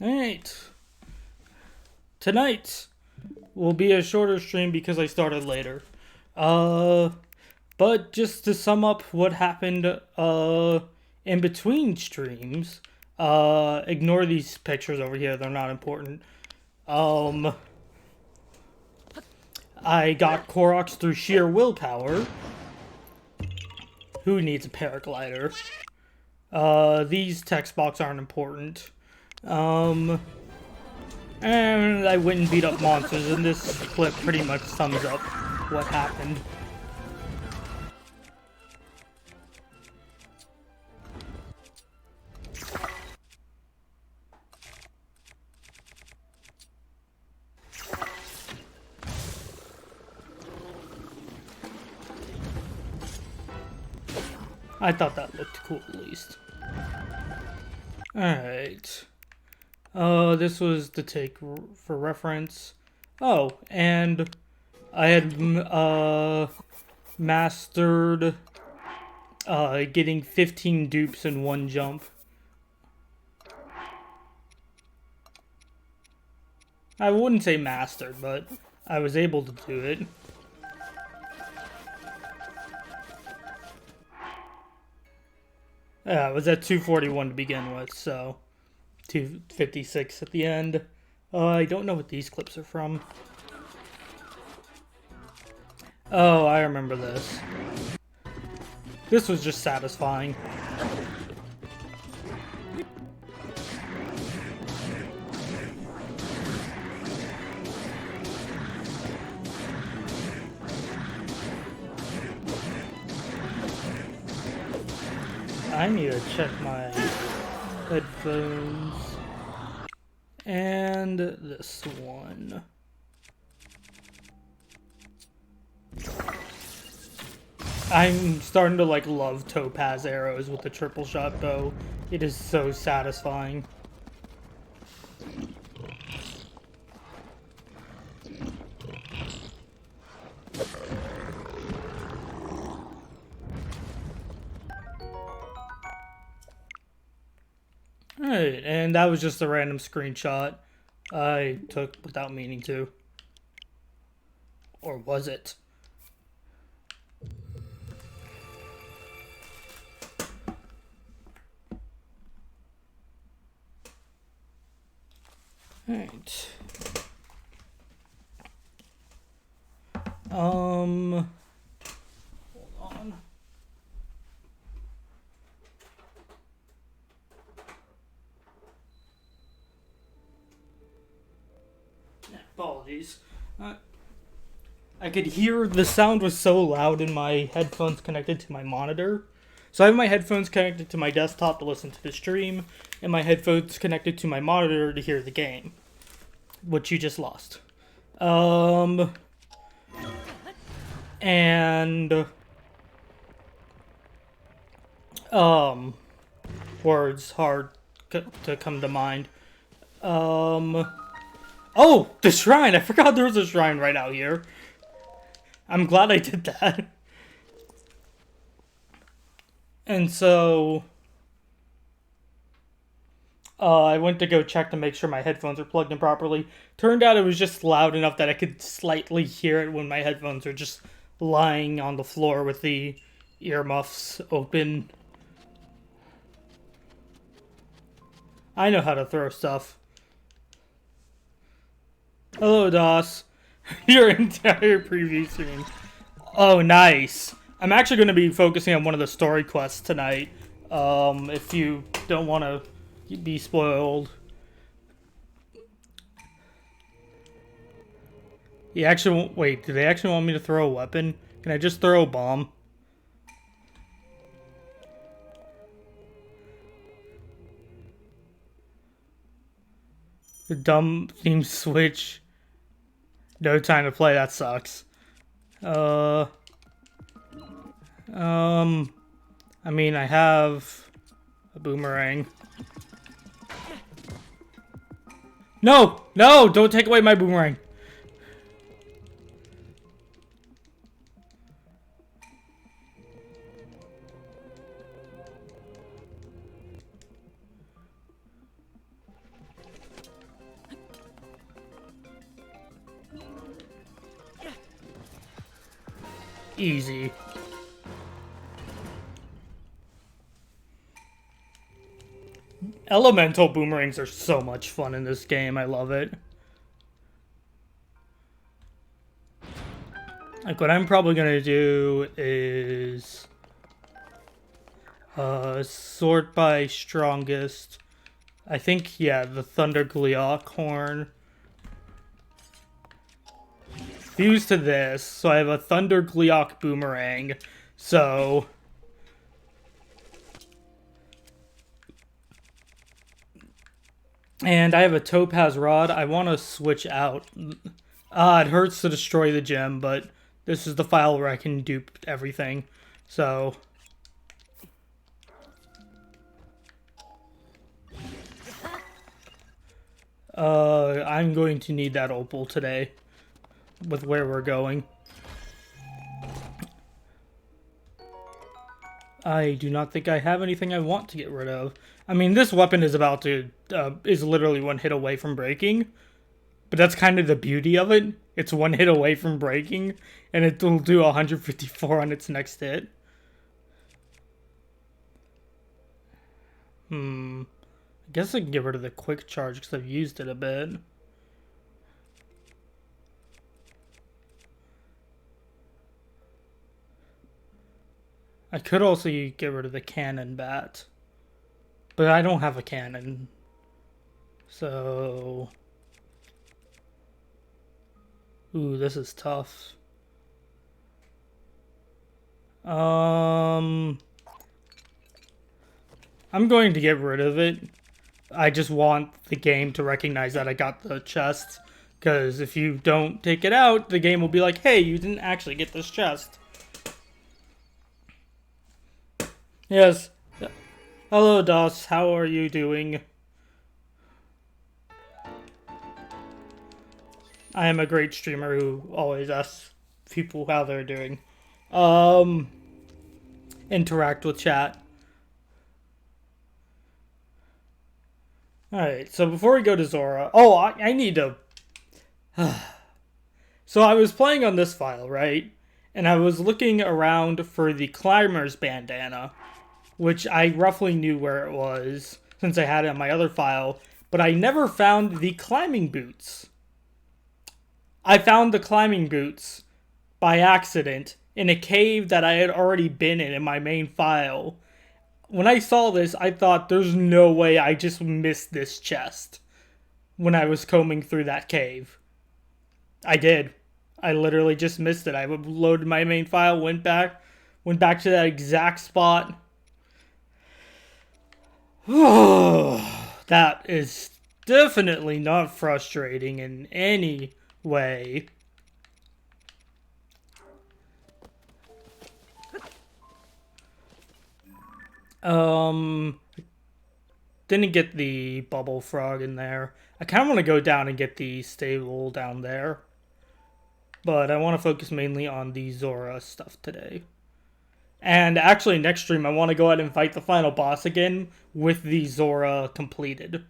Alright. Tonight will be a shorter stream because I started later. Uh, but just to sum up what happened in between streams, ignore these pictures over here, they're not important. I got Koroks through sheer willpower. Who needs a paraglider? These text box aren't important. And I went and beat up monsters, and this clip pretty much sums up what happened. I thought that looked cool, at least. Alright. This was the take for reference. Oh, and I had, mastered, getting 15 dupes in one jump. I wouldn't say mastered, but I was able to do it. Yeah, I was at 241 to begin with, so 256 at the end. I don't know what these clips are from. Oh, I remember this. This was just satisfying. I need to check my headphones. And this one. I'm starting to love topaz arrows with the triple shot bow. It is so satisfying. Alright, and that was just a random screenshot I took without meaning to. Or was it? Alright. Hold on. Apologies. I could hear the sound was so loud in my headphones connected to my monitor. So I have my headphones connected to my desktop to listen to the stream, and my headphones connected to my monitor to hear the game, which you just lost. And words hard to come to mind. Oh, the shrine! I forgot there was a shrine right out here. I'm glad I did that. And so, I went to go check to make sure my headphones are plugged in properly. Turned out it was just loud enough that I could slightly hear it when my headphones are just lying on the floor with the earmuffs open. I know how to throw stuff. Hello, DOS. Your entire preview stream. Oh, nice. I'm actually going to be focusing on one of the story quests tonight. If you don't want to be spoiled. You actually wait, do they actually want me to throw a weapon? Can I just throw a bomb? The dumb theme switch. No time to play, that sucks. I mean, I have a boomerang. No! No! Don't take away my boomerang! Easy. Elemental boomerangs are so much fun in this game. I love it. Like, what I'm probably gonna do is sort by strongest. I think, yeah, the Thunder Gleeok horn. Fuse to this, so I have a Thunder Gleeok boomerang. So and I have a Topaz Rod. I want to switch out. It hurts to destroy the gem, but this is the file where I can dupe everything. So I'm going to need that opal today with where we're going. I do not think I have anything I want to get rid of. I mean, this weapon is about to, is literally one hit away from breaking. But that's kind of the beauty of it. It's one hit away from breaking, and it will do 154 on its next hit. I guess I can get rid of the quick charge because I've used it a bit. I could also get rid of the cannon bat. But I don't have a cannon. So... Ooh, this is tough. I'm going to get rid of it. I just want the game to recognize that I got the chest. Because if you don't take it out, the game will be like, hey, you didn't actually get this chest. Yes. Hello, DOS. How are you doing? I am a great streamer who always asks people how they're doing. Interact with chat. Alright, so before we go to Zora... Oh, I need to... So I was playing on this file, right? And I was looking around for the Climber's bandana, which I roughly knew where it was, since I had it on my other file, but I never found the climbing boots. I found the climbing boots by accident in a cave that I had already been in my main file. When I saw this, I thought, there's no way I just missed this chest when I was combing through that cave. I did. I literally just missed it. I loaded my main file, went back to that exact spot. That is definitely not frustrating in any way. Didn't get the bubble frog in there. I kind of want to go down and get the stable down there. But I want to focus mainly on the Zora stuff today. And actually, next stream, I want to go ahead and fight the final boss again with the Zora completed.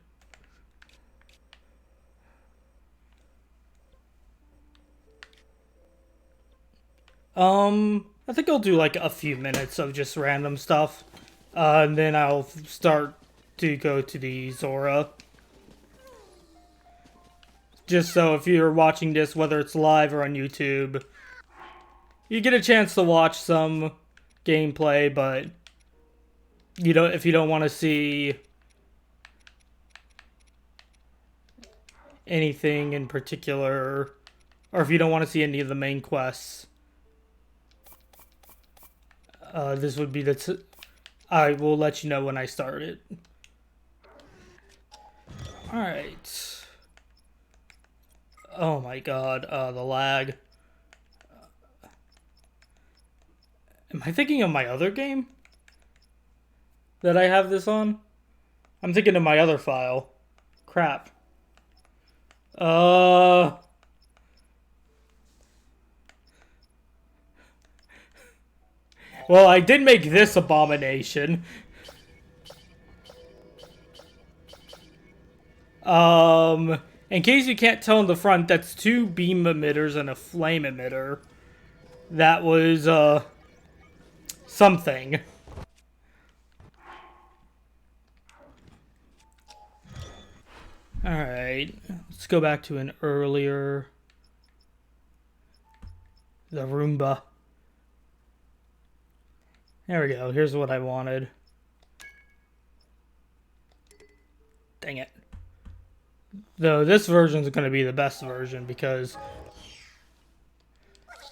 I think I'll do like a few minutes of just random stuff. And then I'll start to go to the Zora. Just so if you're watching this, whether it's live or on YouTube, you get a chance to watch some gameplay, but if you don't want to see anything in particular, or if you don't want to see any of the main quests, this would be I will let you know when I start it. Alright. Oh my god, the lag. Am I thinking of my other game that I have this on? I'm thinking of my other file. Crap. Well, I did make this abomination. In case you can't tell in the front, that's 2 beam emitters and a flame emitter. That was, something. Alright, let's go back to an earlier... The Roomba. There we go, here's what I wanted. Dang it. Though this version is going to be the best version because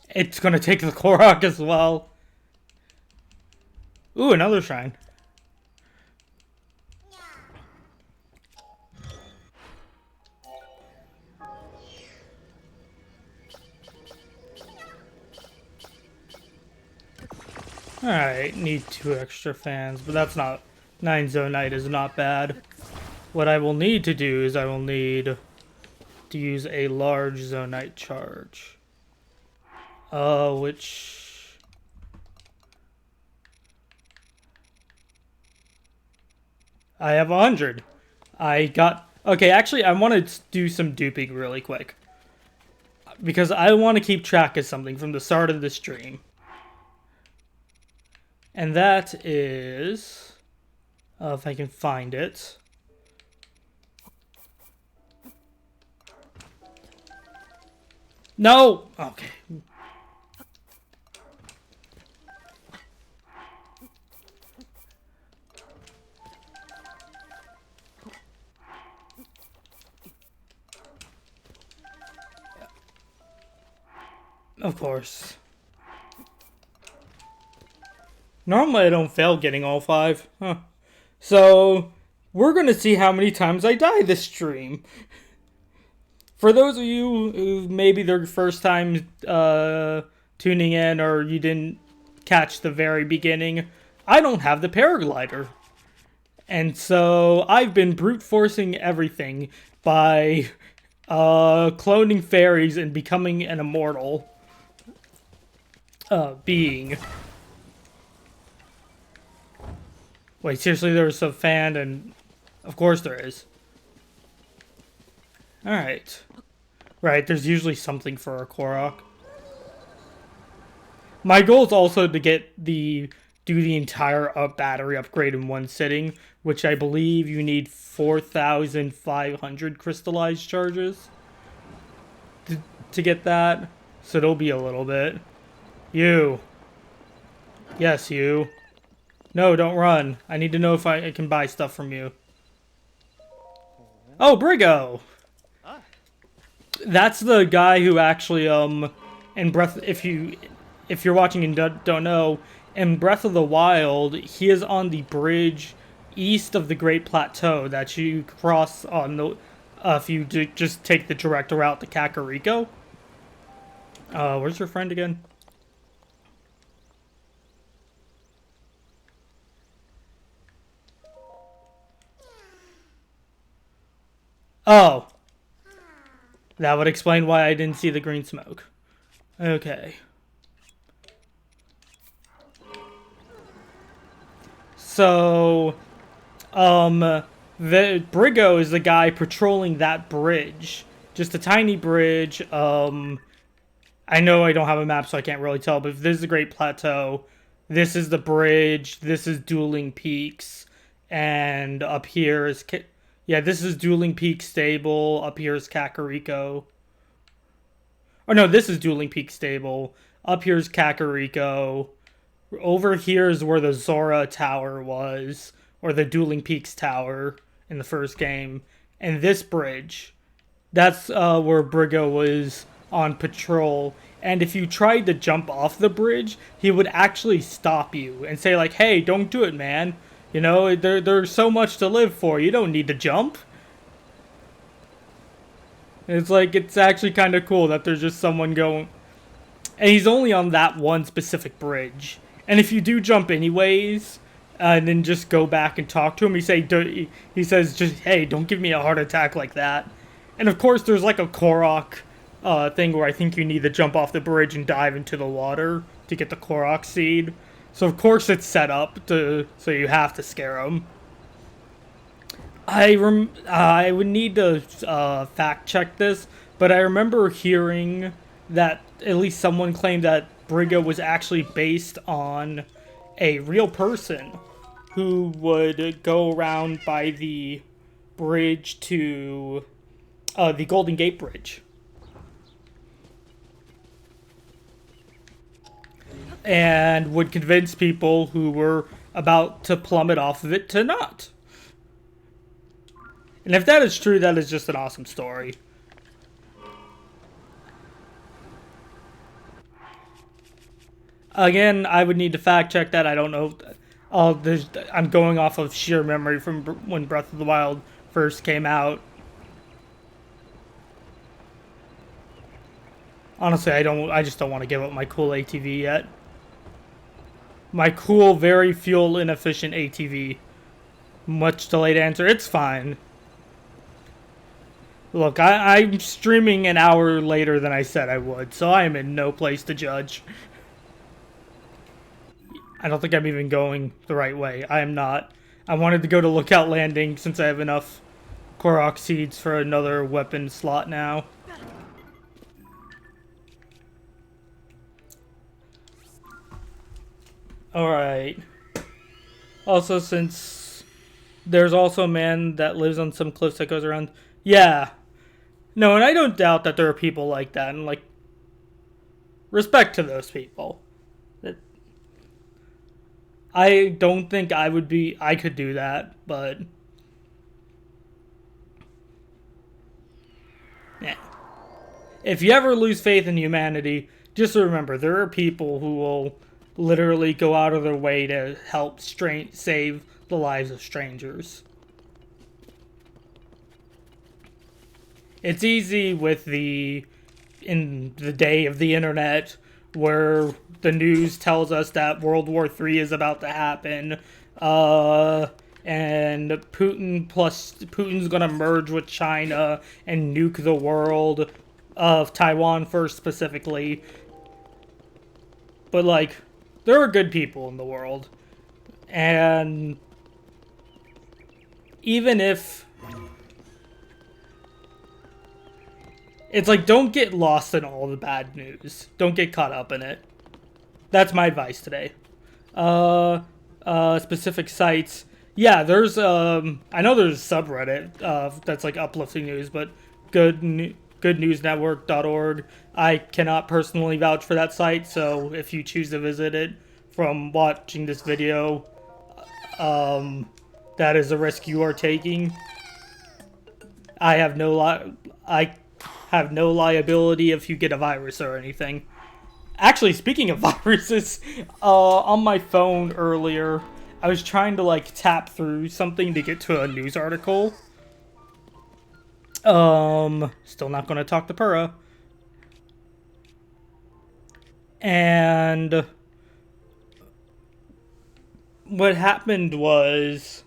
it's going to take the Korok as well. Ooh, another shrine. Alright, need 2 extra fans, but that's not... 9 Zonite is not bad. What I will need to do is I will need to use a large Zonite charge. Which... I have 100. I got... Okay, actually, I want to do some duping really quick. Because I want to keep track of something from the start of the stream. And that is... if I can find it. No! Okay. Of course. Normally I don't fail getting all 5. Huh. So, we're going to see how many times I die this stream. For those of you who maybe their first time tuning in or you didn't catch the very beginning, I don't have the paraglider. And so I've been brute forcing everything by cloning fairies and becoming an immortal being. Wait, seriously, there's a fan, and of course there is. Alright. Right, there's usually something for a Korok. My goal is also to do the entire battery upgrade in one sitting, which I believe you need 4,500 crystallized charges to get that. So it'll be a little bit. You. Yes, you. No, don't run. I need to know if I can buy stuff from you. Oh, Brigo! That's the guy who actually, in Breath... If you're watching and don't know, in Breath of the Wild, he is on the bridge east of the Great Plateau that you cross on the... if you just take the direct route to Kakariko. Where's your friend again? Oh. That would explain why I didn't see the green smoke. Okay. So, the Brigo is the guy patrolling that bridge. Just a tiny bridge. I know I don't have a map, so I can't really tell, but if this is the Great Plateau, this is the bridge, this is Dueling Peaks, and up here is... Yeah, this is Dueling Peak Stable. Up here is Kakariko. Or no, this is Dueling Peak Stable. Up here is Kakariko. Over here is where the Zora Tower was. Or the Dueling Peaks Tower in the first game. And this bridge. That's where Brigo was on patrol. And if you tried to jump off the bridge, he would actually stop you and say like, hey, don't do it, man. You know, there's so much to live for. You don't need to jump. It's like, it's actually kind of cool that there's just someone going... And he's only on that one specific bridge. And if you do jump anyways, and then just go back and talk to him, he says, just, hey, don't give me a heart attack like that. And of course, there's like a Korok thing where I think you need to jump off the bridge and dive into the water to get the Korok seed. So of course it's set up so you have to scare him. I would need to fact check this, but I remember hearing that at least someone claimed that Briga was actually based on a real person who would go around by the bridge to the Golden Gate Bridge. And would convince people who were about to plummet off of it to not. And if that is true, that is just an awesome story. Again, I would need to fact check that. I don't know. I'm going off of sheer memory from when Breath of the Wild first came out. Honestly, I just don't want to give up my cool ATV yet. My cool, very fuel inefficient ATV. Much delayed answer. It's fine. Look, I'm streaming an hour later than I said I would, so I am in no place to judge. I don't think I'm even going the right way. I am not. I wanted to go to Lookout Landing since I have enough Korok seeds for another weapon slot now. Alright. Also, since there's also a man that lives on some cliffs that goes around... Yeah. No, and I don't doubt that there are people like that, and, like, respect to those people. I don't think I could do that, but... Yeah. If you ever lose faith in humanity, just remember, there are people who will literally go out of their way to help save the lives of strangers. It's easy in the day of the internet, where the news tells us that World War III is about to happen, and Putin's gonna merge with China and nuke the world, of Taiwan first specifically. But, like, there are good people in the world, and even if... It's like, don't get lost in all the bad news. Don't get caught up in it. That's my advice today. Specific sites. Yeah, there's, I know there's a subreddit, that's like uplifting news, but goodnewsnetwork.org. I cannot personally vouch for that site, so if you choose to visit it from watching this video, that is a risk you are taking. I have no liability if you get a virus or anything. Actually, speaking of viruses, on my phone earlier, I was trying to, like, tap through something to get to a news article. Still not going to talk to Pura. And what happened was...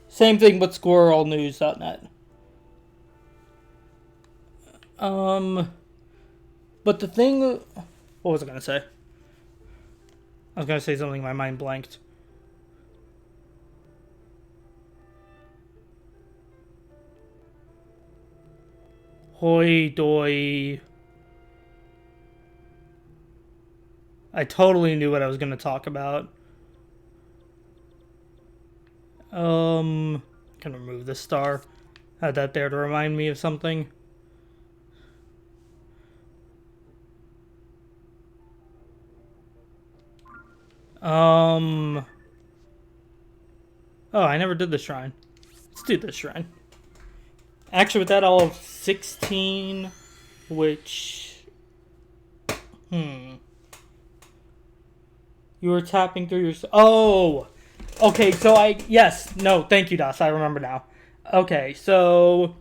Same thing with squirrelnews.net. But the thing... What was I going to say? I was going to say something, my mind blanked. Hoi doi. I totally knew what I was going to talk about. Can remove this star. Had that there to remind me of something. Oh, I never did the shrine. Let's do this shrine. Actually, with that, I'll have 16, which... You were tapping through your... Oh! Okay, so yes, no, thank you, Das, I remember now. Okay, so...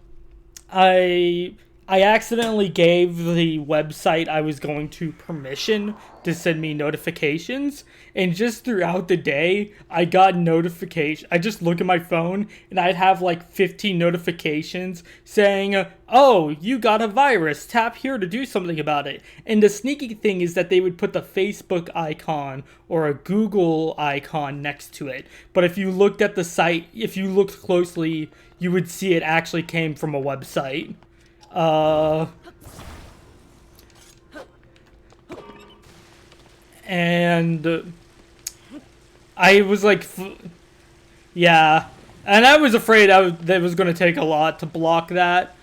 I accidentally gave the website I was going to permission to send me notifications, and just throughout the day, I got notifications. I just look at my phone, and I'd have like 15 notifications saying, oh, you got a virus, tap here to do something about it. And the sneaky thing is that they would put the Facebook icon or a Google icon next to it. But if you looked at the site, if you looked closely, you would see it actually came from a website. and I was like, yeah, and I was afraid that it was going to take a lot to block that.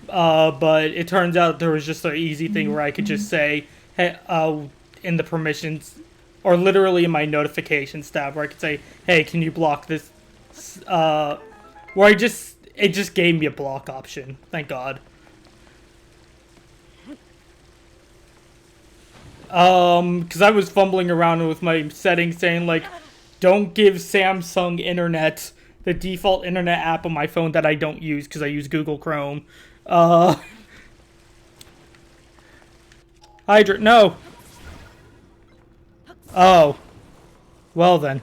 But it turns out there was just an easy thing where I could just say, hey, in the permissions, or literally in my notifications tab, where I could say, hey, can you block this? Where it just gave me a block option. Thank God. Because I was fumbling around with my settings saying, like, don't give Samsung Internet, the default internet app on my phone that I don't use because I use Google Chrome. Hydrant, no! Oh. Well then.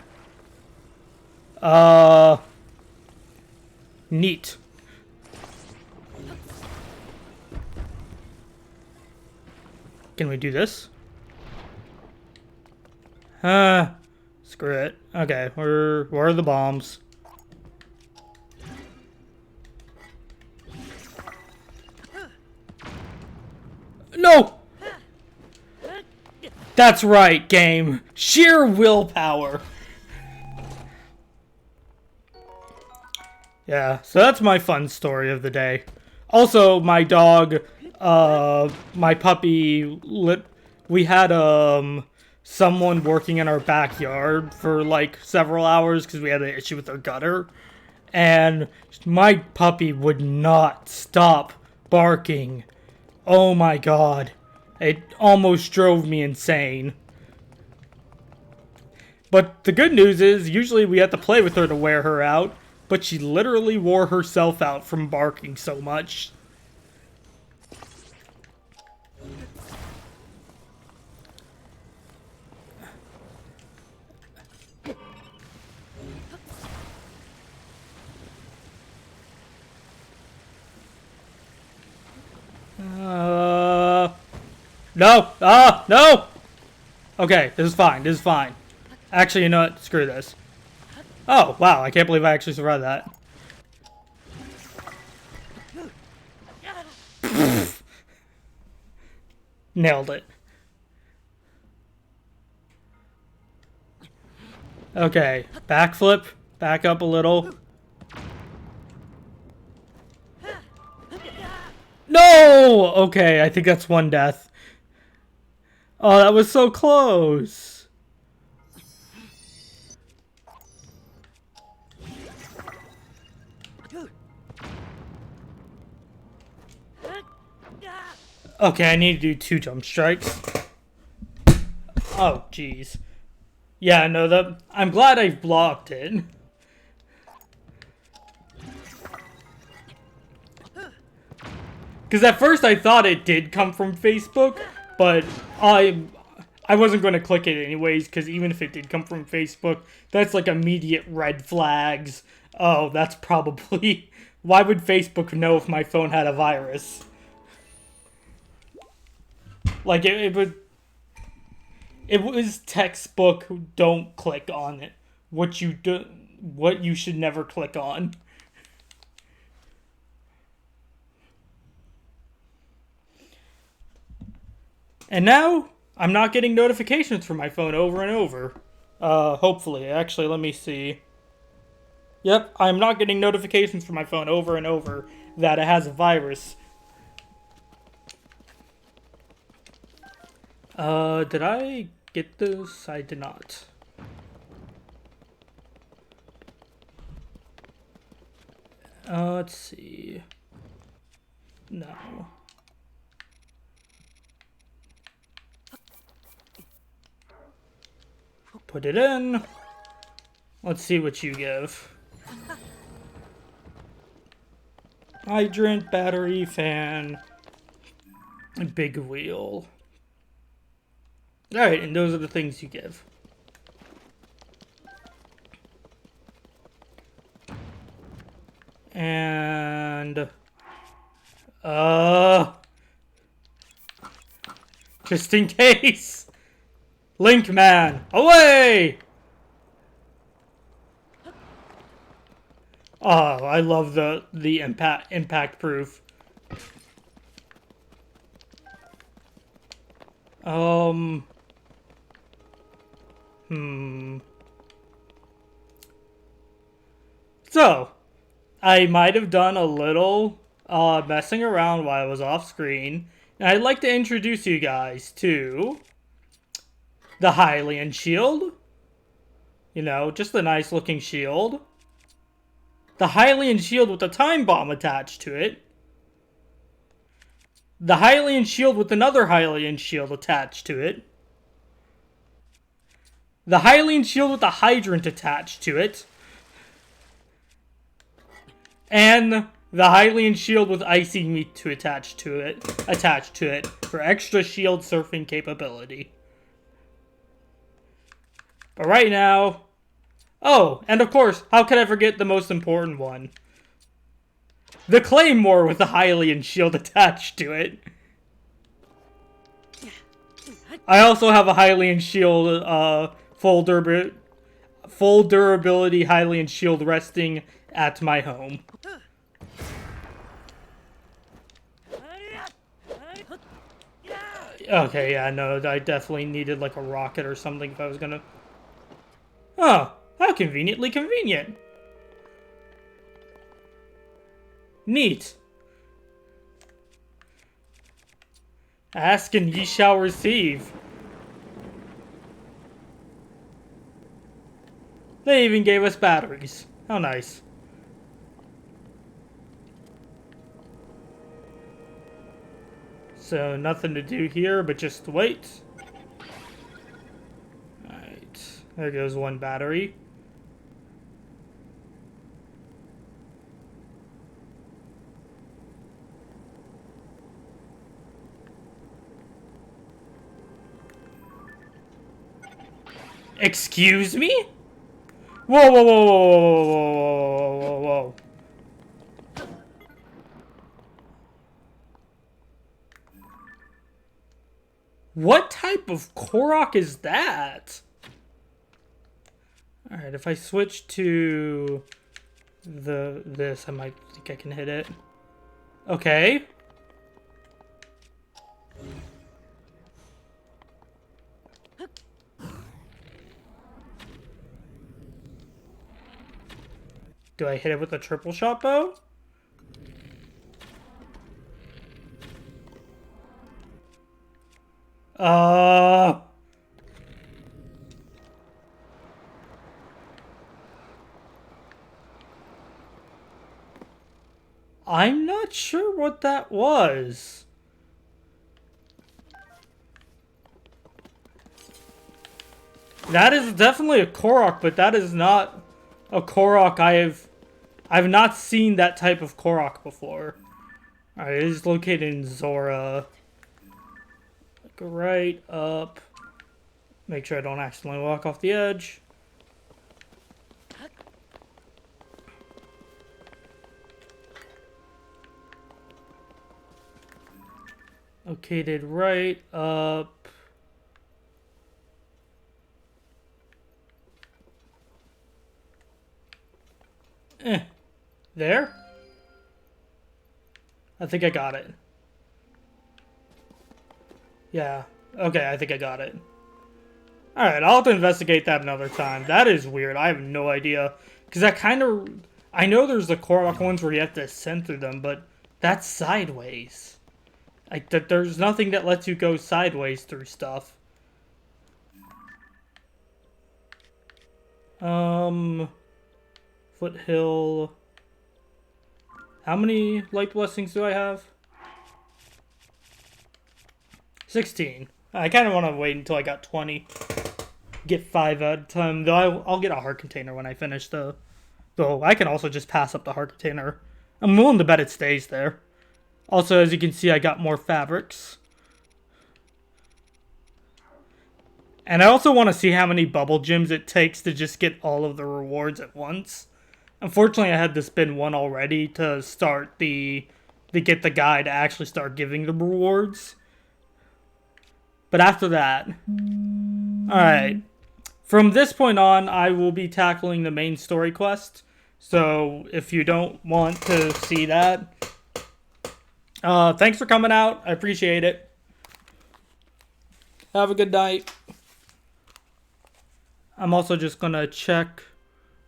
Neat. Can we do this? Screw it. Okay, where are the bombs? No! That's right, game. Sheer willpower. Yeah, so that's my fun story of the day. Also, my dog, my puppy, we had, someone working in our backyard for, like, several hours because we had an issue with our gutter. And my puppy would not stop barking. Oh my God. It almost drove me insane. But the good news is, usually we have to play with her to wear her out. But she literally wore herself out from barking so much. No! No! Okay, this is fine. This is fine. Actually, you know what? Screw this. Oh, wow. I can't believe I actually survived that. Nailed it. Okay, backflip. Back up a little. No! Okay, I think that's one death. Oh, that was so close. Okay, I need to do 2 jump strikes. Oh, jeez. Yeah, no, I'm glad I blocked it. Because at first I thought it did come from Facebook, but I wasn't going to click it anyways, because even if it did come from Facebook, that's like immediate red flags. Oh, that's probably... Why would Facebook know if my phone had a virus? Like, it was textbook, don't click on it. What you should never click on. And now, I'm not getting notifications from my phone over and over. Hopefully. Actually, let me see. Yep, I'm not getting notifications from my phone over and over that it has a virus. Did I get this? I did not. Let's see. No. Put it in. Let's see what you give. Hydrant, battery, fan, big wheel. Alright, and those are the things you give. And... just in case! Link man, away! Oh, I love the impact proof. So, I might have done a little messing around while I was off screen. And I'd like to introduce you guys to the Hylian shield. You know, just a nice looking shield. The Hylian shield with a time bomb attached to it. The Hylian shield with another Hylian shield attached to it. The Hylian shield with a hydrant attached to it. And the Hylian shield with icy meat to attached to it for extra shield surfing capability. But right now, oh, and of course, how could I forget the most important one? The Claymore with the Hylian shield attached to it. I also have a Hylian shield, full durability Hylian shield resting at my home. Okay, yeah, no, I definitely needed like a rocket or something if I was gonna... Oh, how conveniently convenient. Neat. Ask and ye shall receive. They even gave us batteries. How nice. So, nothing to do here, but just wait. Alright. There goes one battery. Excuse me? Whoa, whoa, whoa, whoa, whoa, whoa, whoa, whoa. What type of Korok is that? Alright, if I switch to this, I might think I can hit it. Okay. Do I hit it with a triple shot bow? I'm not sure what that was. That is definitely a Korok, but that is not a Korok I've not seen that type of Korok before. Alright, it is located in Zora. Like right up. Make sure I don't accidentally walk off the edge. Located right up. There? I think I got it. Yeah. Okay, I think I got it. Alright, I'll have to investigate that another time. That is weird. I have no idea. Because that kind of... I know there's the Korok ones where you have to ascend through them, but that's sideways. Like, there's nothing that lets you go sideways through stuff. Foothill... How many light blessings do I have? 16. I kind of want to wait until I got 20. Get 5 at a time. Though I'll get a heart container when I finish the... Though I can also just pass up the heart container. I'm willing to bet it stays there. Also, as you can see, I got more fabrics. And I also want to see how many bubble gems it takes to just get all of the rewards at once. Unfortunately, I had to spend one already to start to get the guy to actually start giving the rewards. But after that... Alright. From this point on, I will be tackling the main story quest. So, if you don't want to see that... thanks for coming out. I appreciate it. Have a good night. I'm also just gonna check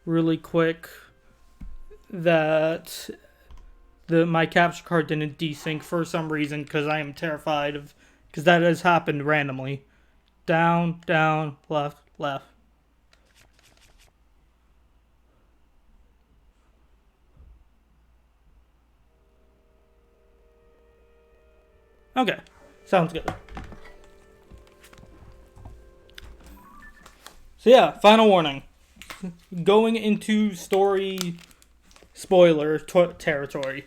really quick that my capture card didn't desync for some reason, because I am terrified of, because that has happened randomly. Down, down, left, left. Okay, sounds good. So yeah, final warning. Going into story spoiler territory.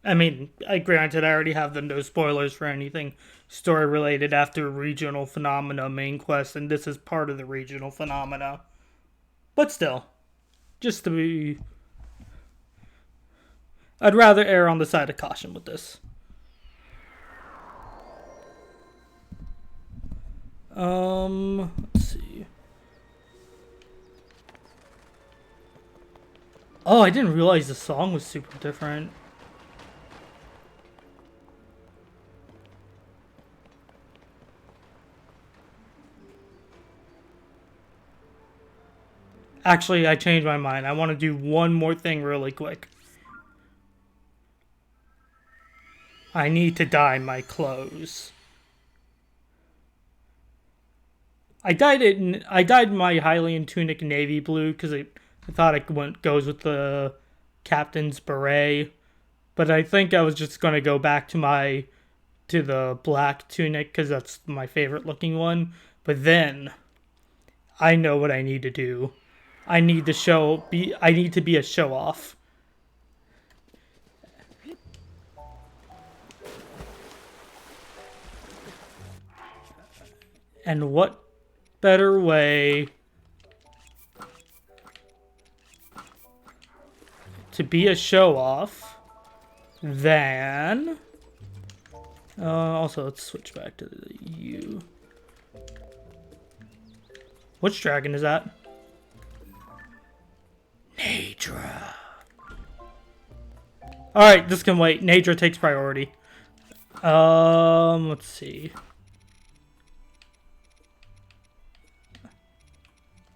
I mean, granted, I already have the no spoilers for anything story related after regional phenomena main quest, and this is part of the regional phenomena. But still, just to be, I'd rather err on the side of caution with this. Let's see. Oh, I didn't realize the song was super different. Actually, I changed my mind. I want to do one more thing really quick. I need to dye my clothes. I dyed my Hylian tunic navy blue because I thought it goes with the captain's beret. But I think I was just gonna go back to the black tunic because that's my favorite looking one. But then I know what I need to do. I need to be a show off. And what better way to be a show off than also let's switch back to the U. Which dragon is that? Nadra. Alright, this can wait. Nadra takes priority. Let's see.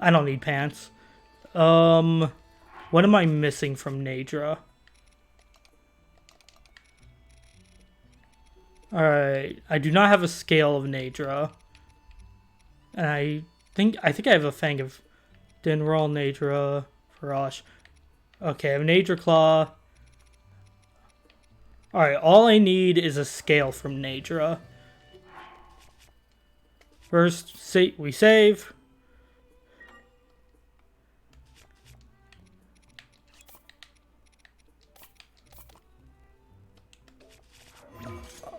I don't need pants. What am I missing from Nadra? Alright, I do not have a scale of Nadra. And I think I have a Fang of Dinral, Nadra, Farash. Okay, I have Nadra Claw. Alright, all I need is a scale from Nadra. First, we save.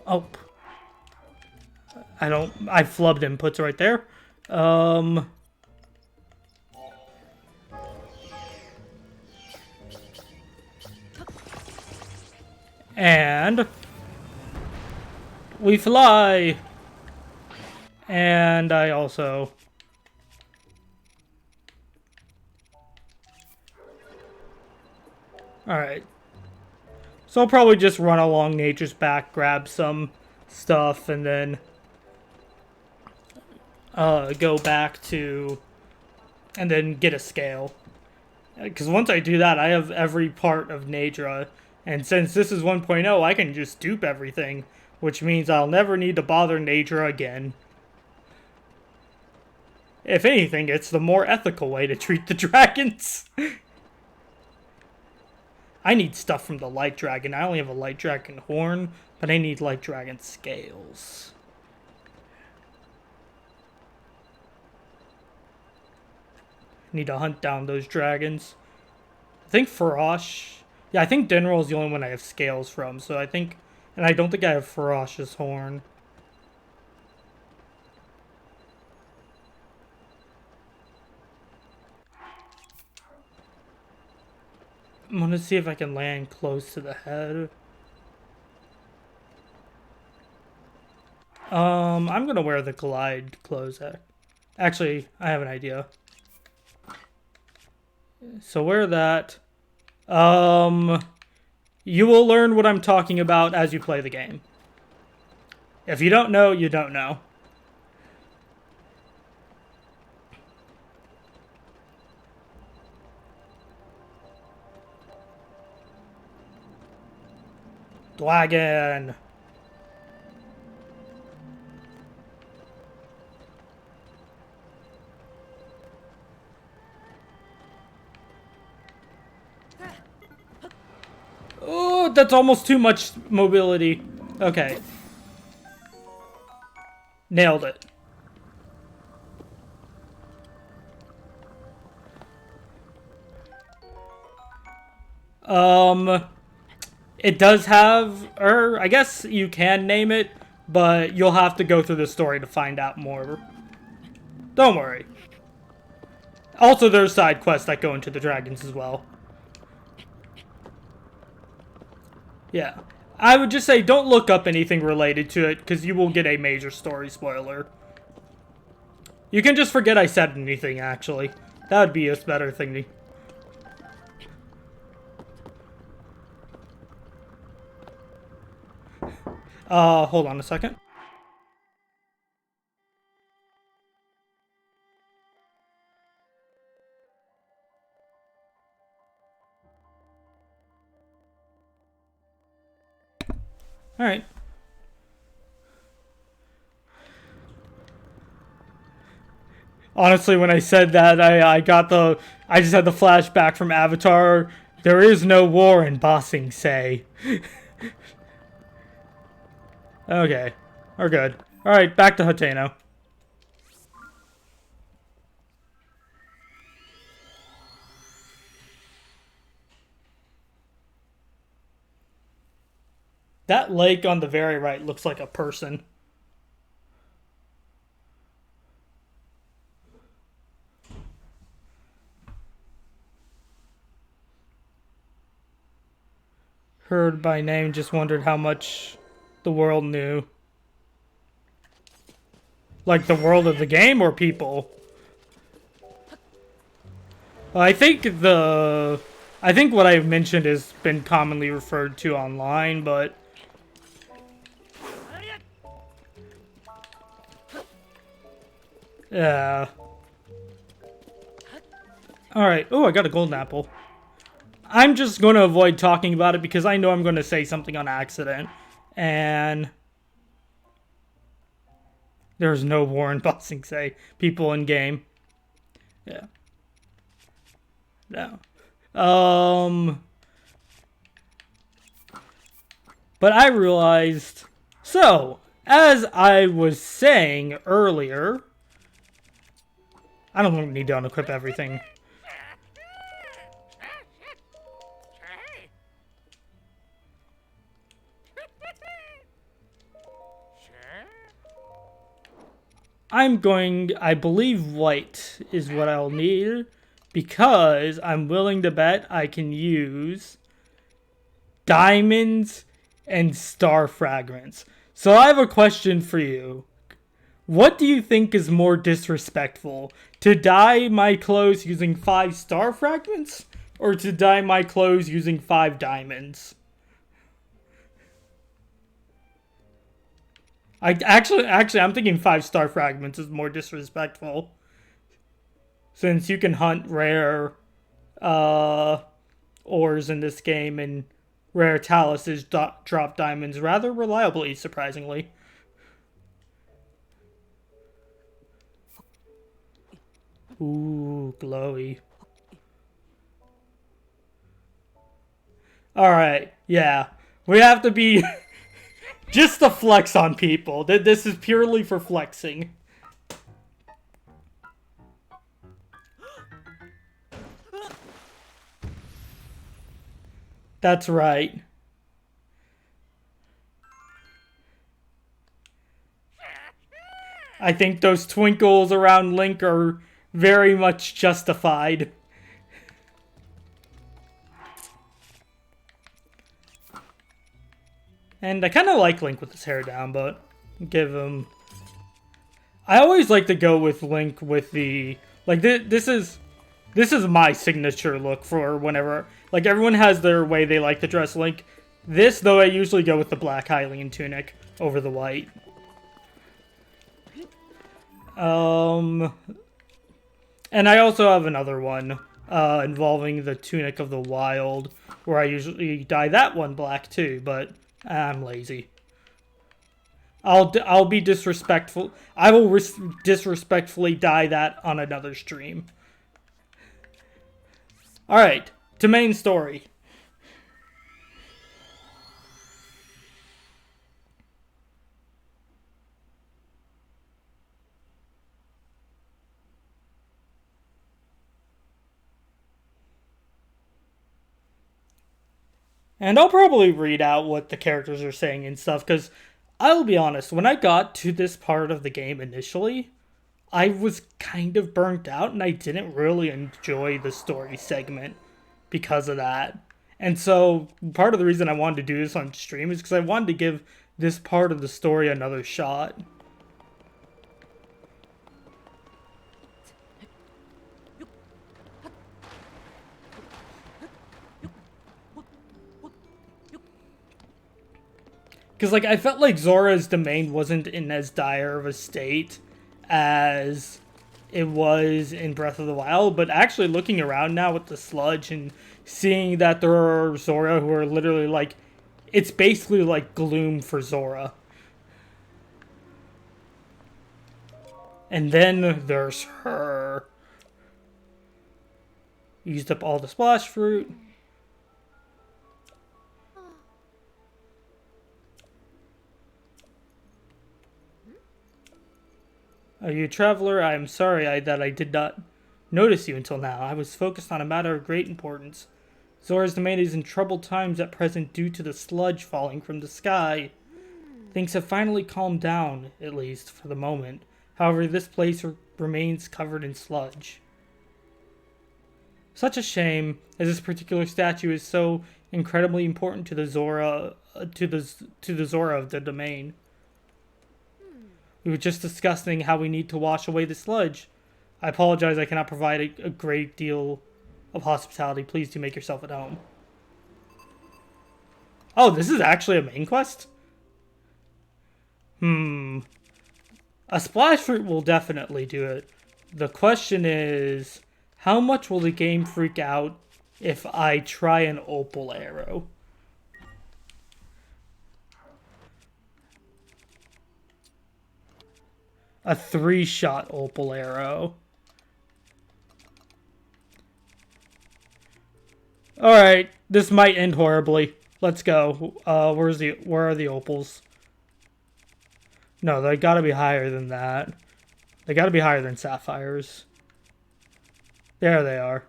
Oh. I flubbed inputs right there. And we fly. And I also Alright. So I'll probably just run along Nature's back, grab some stuff, and then go back to, and then get a scale. Because once I do that, I have every part of Nadra, and since this is 1.0, I can just dupe everything, which means I'll never need to bother Nadra again. If anything, it's the more ethical way to treat the dragons. I need stuff from the Light Dragon. I only have a Light Dragon horn, but I need Light Dragon scales. Need to hunt down those dragons. I think Farash... Yeah, I think Dinral is the only one I have scales from, so I think... And I don't think I have Farash's horn. I'm gonna see if I can land close to the head. I'm gonna wear the glide clothes. Actually, I have an idea. So wear that. You will learn what I'm talking about as you play the game. If you don't know, you don't know. Dragon. Oh, that's almost too much mobility. Okay. Nailed it. It does have, or I guess you can name it, but you'll have to go through the story to find out more. Don't worry. Also, there's side quests that go into the dragons as well. Yeah. I would just say don't look up anything related to it, because you will get a major story spoiler. You can just forget I said anything, actually. That would be a better thing to... hold on a second. Alright. Honestly, when I said that, I just had the flashback from Avatar. There is no war in Bossing Say. Okay. We're good. Alright, back to Hateno. That lake on the very right looks like a person. Heard by name, just wondered how much the world knew. Like the world of the game or people? I think what I've mentioned has been commonly referred to online, but... Yeah. Alright. Oh, I got a golden apple. I'm just going to avoid talking about it because I know I'm going to say something on accident. And... there's no war in Bossing Say. People in game. Yeah. No. But I realized... So, as I was saying earlier... I don't need to unequip everything. I believe white is what I'll need, because I'm willing to bet I can use diamonds and star fragments. So I have a question for you. What do you think is more disrespectful? To dye my clothes using 5 star fragments? Or to dye my clothes using 5 diamonds? Actually, I'm thinking 5 star fragments is more disrespectful. Since you can hunt rare ores in this game, and rare taluses drop diamonds rather reliably, surprisingly. Ooh, glowy. Alright, yeah. We have to be... just to flex on people. This is purely for flexing. That's right. I think those twinkles around Link are very much justified. And I kind of like Link with his hair down, but give him... I always like to go with Link with the... Like, this is... This is my signature look for whenever... Like, everyone has their way they like to dress Link. This, though, I usually go with the black Hylian tunic over the white. And I also have another one involving the Tunic of the Wild, where I usually dye that one black too, but I'm lazy. I'll be disrespectful. I will disrespectfully dye that on another stream. All right, to main story. And I'll probably read out what the characters are saying and stuff, because I'll be honest, when I got to this part of the game initially, I was kind of burnt out and I didn't really enjoy the story segment because of that. And so part of the reason I wanted to do this on stream is because I wanted to give this part of the story another shot. Because, like, I felt like Zora's domain wasn't in as dire of a state as it was in Breath of the Wild, but actually looking around now with the sludge and seeing that there are Zora who are literally, like, it's basically like Gloom for Zora. And then there's her. Used up all the splash fruit. Are you a traveler? I am sorry that I did not notice you until now. I was focused on a matter of great importance. Zora's domain is in troubled times at present due to the sludge falling from the sky. Things have finally calmed down, at least for the moment. However, this place remains covered in sludge. Such a shame, as this particular statue is so incredibly important to the Zora, to the Zora of the domain. We were just discussing how we need to wash away the sludge. I apologize, I cannot provide a great deal of hospitality. Please do make yourself at home. Oh, this is actually a main quest? A splash fruit will definitely do it. The question is, how much will the game freak out if I try an opal arrow? A 3-shot opal arrow. Alright, this might end horribly. Let's go. Where are the opals? No, they gotta be higher than that. They gotta be higher than sapphires. There they are.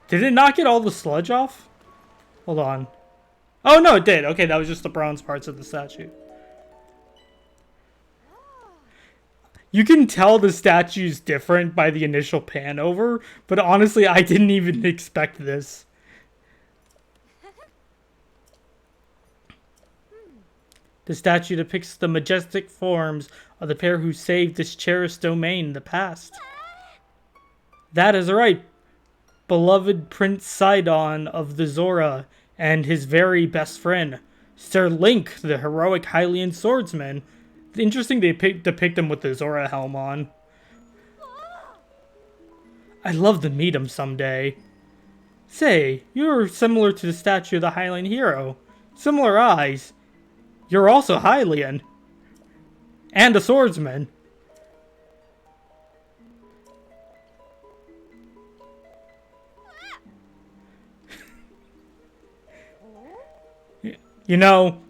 Did it not get all the sludge off? Hold on. Oh, no, it did. Okay, that was just the bronze parts of the statue. You can tell the statue's different by the initial pan over, but honestly, I didn't even expect this. The statue depicts the majestic forms of the pair who saved this cherished domain in the past. That is right. Beloved Prince Sidon of the Zora and his very best friend, Sir Link, the heroic Hylian swordsman. Interesting they depict him with the Zora helm on. I'd love to meet him someday. Say, you're similar to the statue of the Hylian hero. Similar eyes. You're also Hylian. And a swordsman. You know,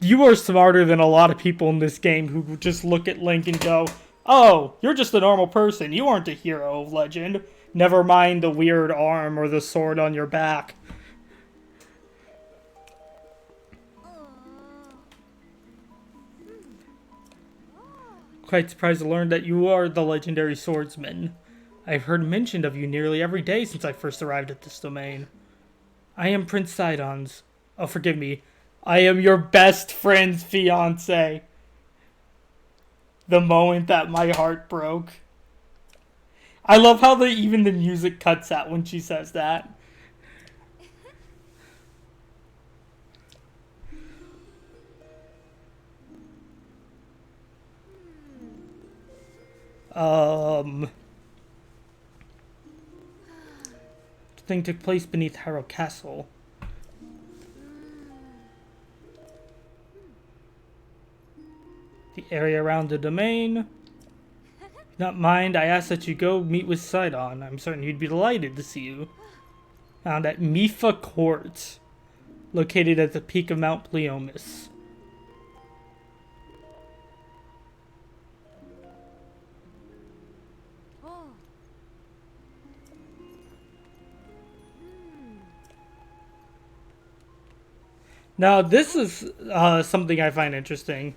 you are smarter than a lot of people in this game who just look at Link and go, oh, you're just a normal person. You aren't a hero of legend. Never mind the weird arm or the sword on your back. Quite surprised to learn that you are the legendary swordsman. I've heard mention of you nearly every day since I first arrived at this domain. I am Prince Sidon's. Oh, forgive me. I am your best friend's fiancé. the moment that my heart broke. I love how even the music cuts out when she says that. The thing took place beneath Harrow Castle. The area around the domain. Not mind, I asked that you go meet with Sidon. I'm certain he'd be delighted to see you. Found at Mifa Court, located at the peak of Mount Pleomis. Now, this is something I find interesting.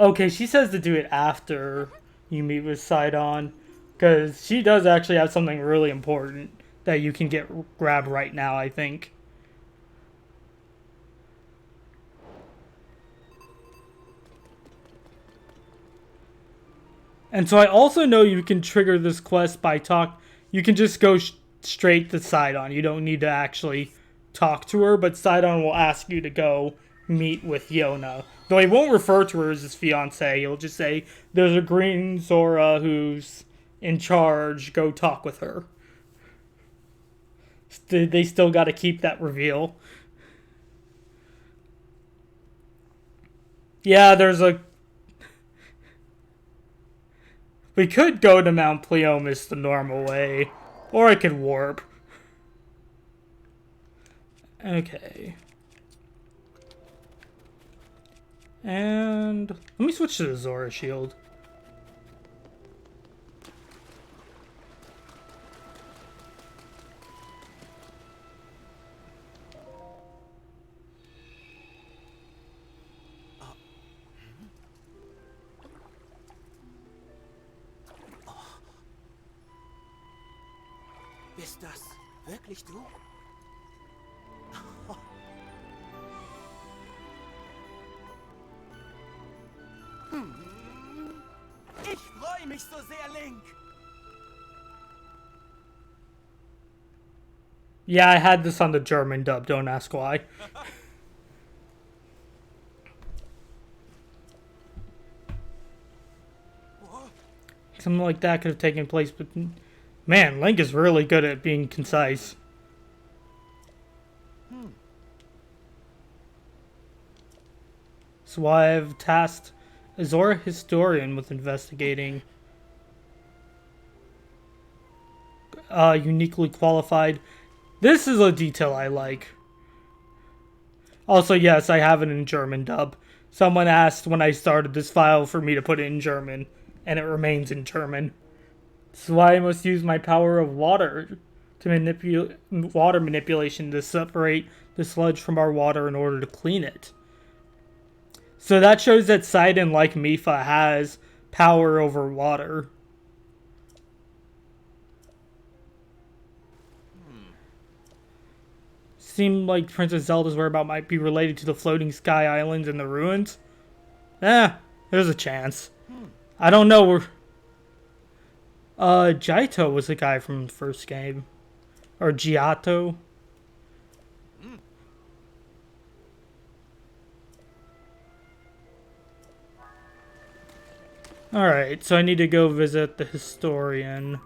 Okay, she says to do it after you meet with Sidon, because she does actually have something really important that you can grab right now, I think. And so I also know you can trigger this quest by you can just go straight to Sidon. You don't need to actually talk to her, but Sidon will ask you to go meet with Yona. Though he won't refer to her as his fiancée, he'll just say, there's a green Zora who's in charge, go talk with her. They still gotta keep that reveal. Yeah, we could go to Mount Pleomis the normal way, or I could warp. Okay. And let me switch to the Zora shield. Ist das wirklich du? Ich freue mich so sehr, Link. Yeah, I had this on the German dub, don't ask why. Something like that could have taken place, but man, Link is really good at being concise. So I've tasked a Zora historian with investigating uniquely qualified. This is a detail I like. Also, yes, I have it in German dub. Someone asked when I started this file for me to put it in German, and it remains in German. This is why I must use my power of water to manipulate water manipulation to separate the sludge from our water in order to clean it. So that shows that Sidon, like Mifa, has power over water. Seemed like Princess Zelda's whereabouts might be related to the floating sky islands and the ruins. There's a chance. I don't know where... Jaito was the guy from the first game. Or Giotto. Alright, so I need to go visit the historian.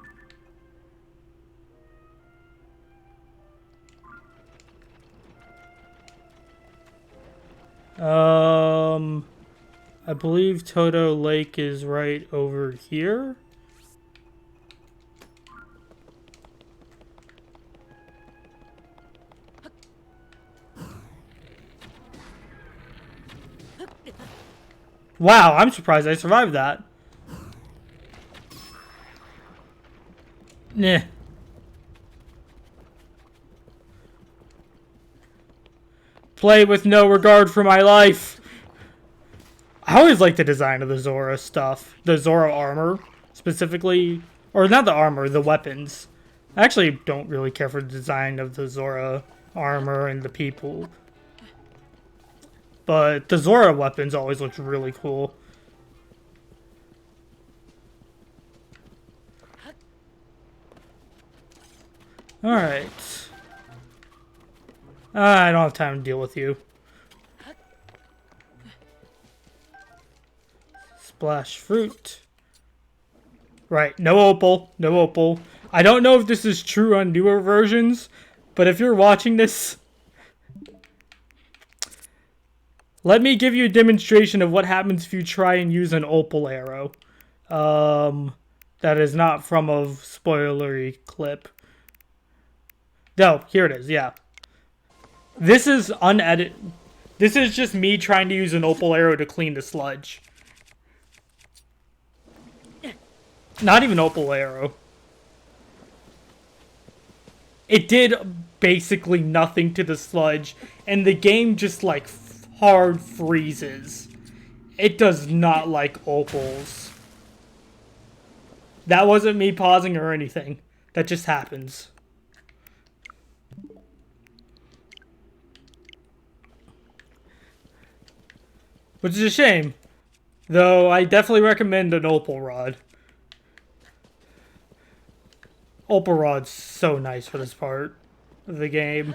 I believe Toto Lake is right over here. Wow, I'm surprised I survived that. Nah. Play with no regard for my life. I always like the design of the Zora stuff. The Zora armor, specifically. Or not the armor, the weapons. I actually don't really care for the design of the Zora armor and the people. But the Zora weapons always looked really cool. Alright. I don't have time to deal with you. Splash fruit. Right, no opal. No opal. I don't know if this is true on newer versions, but if you're watching this, let me give you a demonstration of what happens if you try and use an opal arrow. That is not from a spoilery clip. No, here it is, yeah. This is unedited. This is just me trying to use an opal arrow to clean the sludge. Not even opal arrow. It did basically nothing to the sludge, and the game just like hard freezes. It does not like opals. That wasn't me pausing or anything. That just happens. Which is a shame. Though I definitely recommend an opal rod. Opal rod's so nice for this part of the game.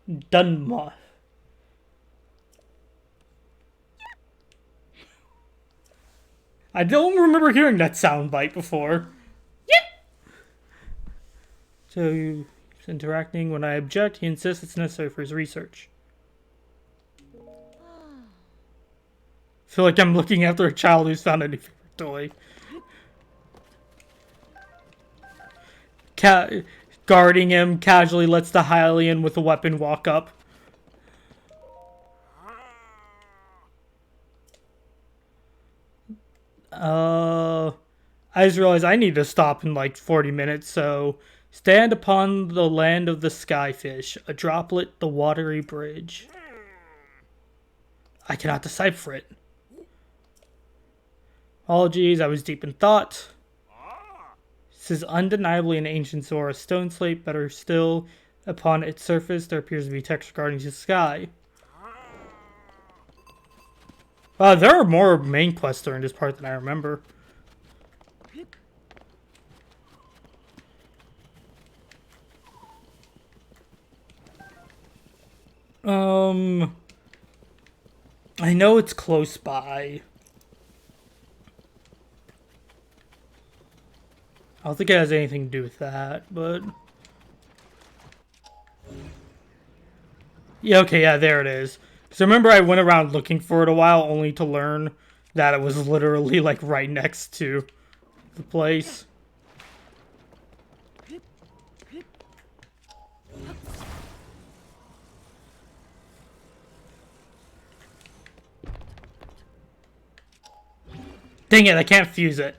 Dunmoth. I don't remember hearing that soundbite before. Yep. So he's interacting. When I object, he insists it's necessary for his research. I feel like I'm looking after a child who's found a new favorite toy. Guarding him, casually lets the Hylian with a weapon walk up. I just realized I need to stop in like 40 minutes, so stand upon the land of the skyfish, a droplet, the watery bridge. I cannot decipher it. Apologies, I was deep in thought. This is undeniably an ancient Zora stone slate. Better still, upon its surface there appears to be text regarding the sky. There are more main quests during this part than I remember. I know it's close by. I don't think it has anything to do with that, but... Yeah, okay, yeah, there it is. So remember I went around looking for it a while only to learn that it was literally, like, right next to the place. Dang it, I can't fuse it.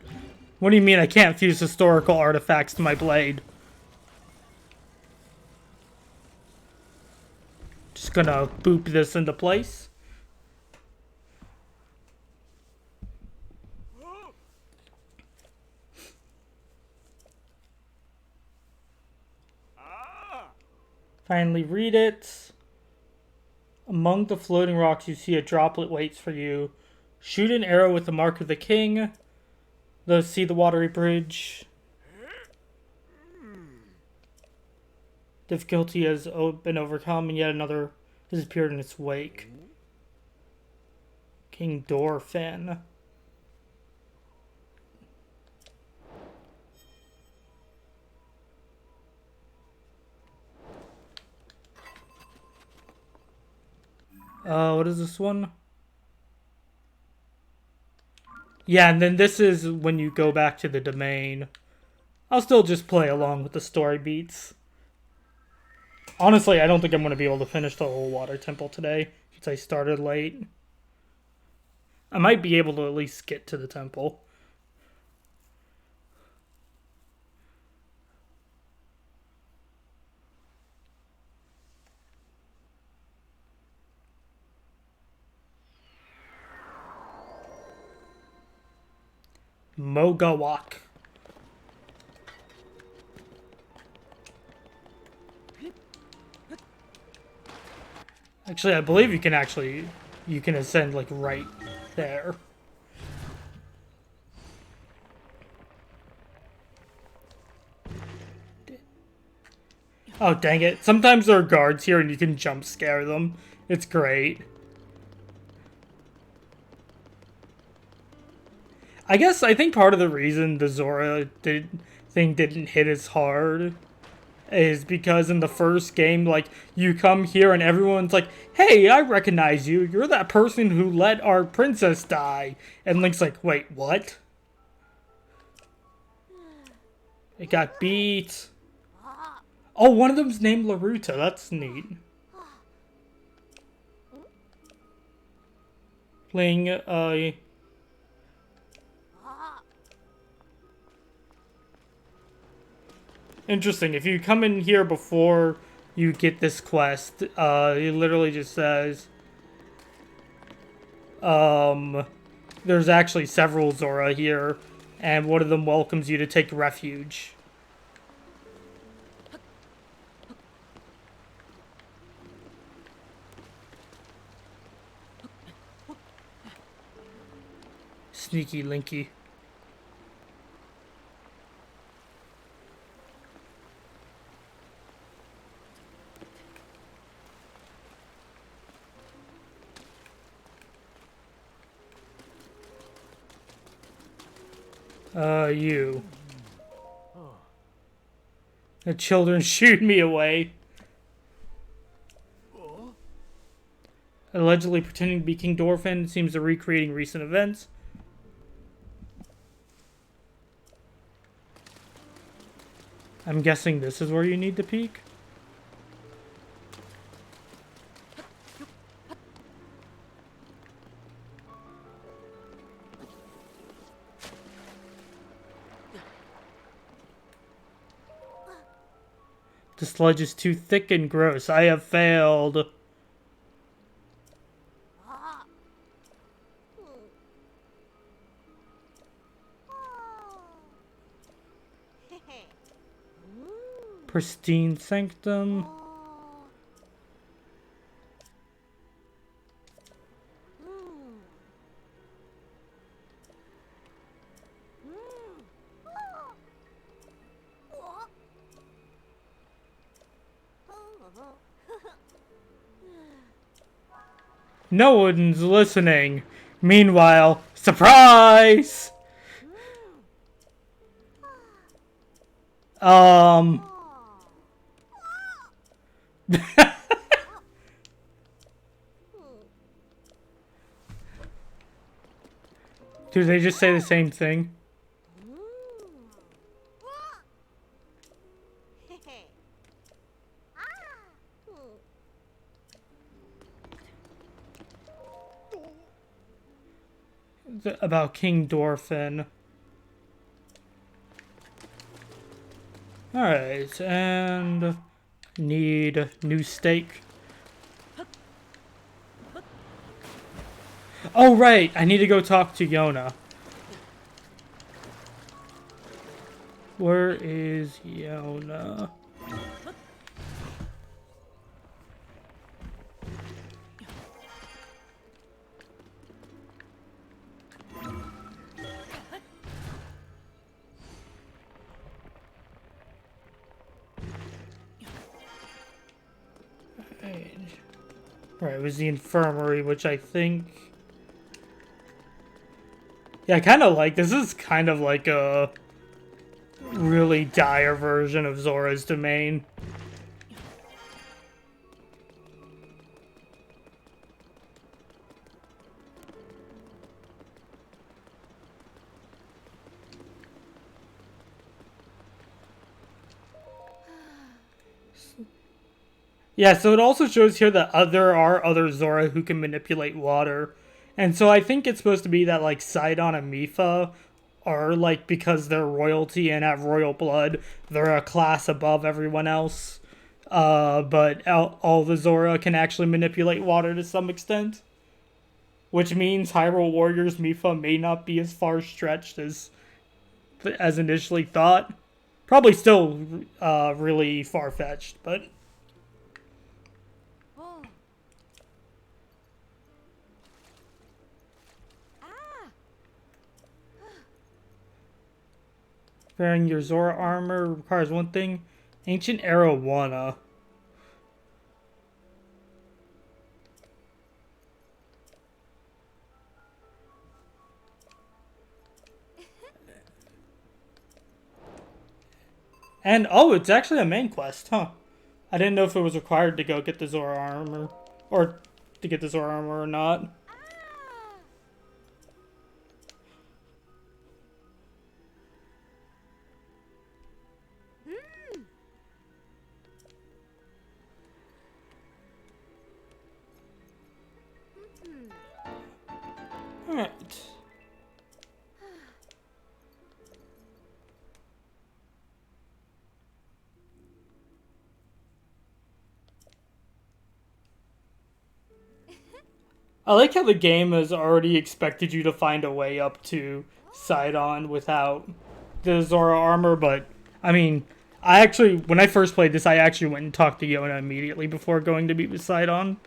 What do you mean I can't fuse historical artifacts to my blade? Just gonna boop this into place. Finally read it. Among the floating rocks you see a droplet waits for you. Shoot an arrow with the mark of the king. Those see the watery bridge. Difficulty has been overcome and yet another has appeared in its wake. King Dorfan. What is this one? Yeah, and then this is when you go back to the domain. I'll still just play along with the story beats. Honestly, I don't think I'm going to be able to finish the whole water temple today, since I started late. I might be able to at least get to the temple. Mogawak. Actually, I believe you can ascend like right there. Oh, dang it. Sometimes there are guards here and you can jump scare them. It's great. I think part of the reason the thing didn't hit as hard is because in the first game, like, you come here and everyone's like, hey, I recognize you. You're that person who let our princess die. And Link's like, wait, what? It got beat. Oh, one of them's named Laruta. That's neat. Playing, interesting. If you come in here before you get this quest, it literally just says, there's actually several Zora here, and one of them welcomes you to take refuge. Sneaky Linky. You. The children shoot me away. Allegedly pretending to be King Dorphin, seems to be recreating recent events. I'm guessing this is where you need to peek. The sludge is too thick and gross. I have failed. Pristine sanctum. No one's listening. Meanwhile, surprise! Do they just say the same thing? About King Dorphin. Alright, and need new steak. Oh, right! I need to go talk to Yona. Where is Yona? Right, it was the infirmary, which I think... Yeah, I kind of like... This is kind of like a really dire version of Zora's Domain. Yeah, so it also shows here that there are other Zora who can manipulate water. And so I think it's supposed to be that, like, Sidon and Mipha are, like, because they're royalty and have royal blood, they're a class above everyone else. But all the Zora can actually manipulate water to some extent. Which means Hyrule Warriors Mipha may not be as far stretched as initially thought. Probably still really far-fetched, but... Wearing your Zora armor requires one thing. Ancient arowana. And, oh, it's actually a main quest, huh? I didn't know if it was required to go get the Zora armor. Or to get the Zora armor or not. Alright. I like how the game has already expected you to find a way up to Sidon without the Zora armor, but I mean, when I first played this, I actually went and talked to Yona immediately before going to meet with Sidon.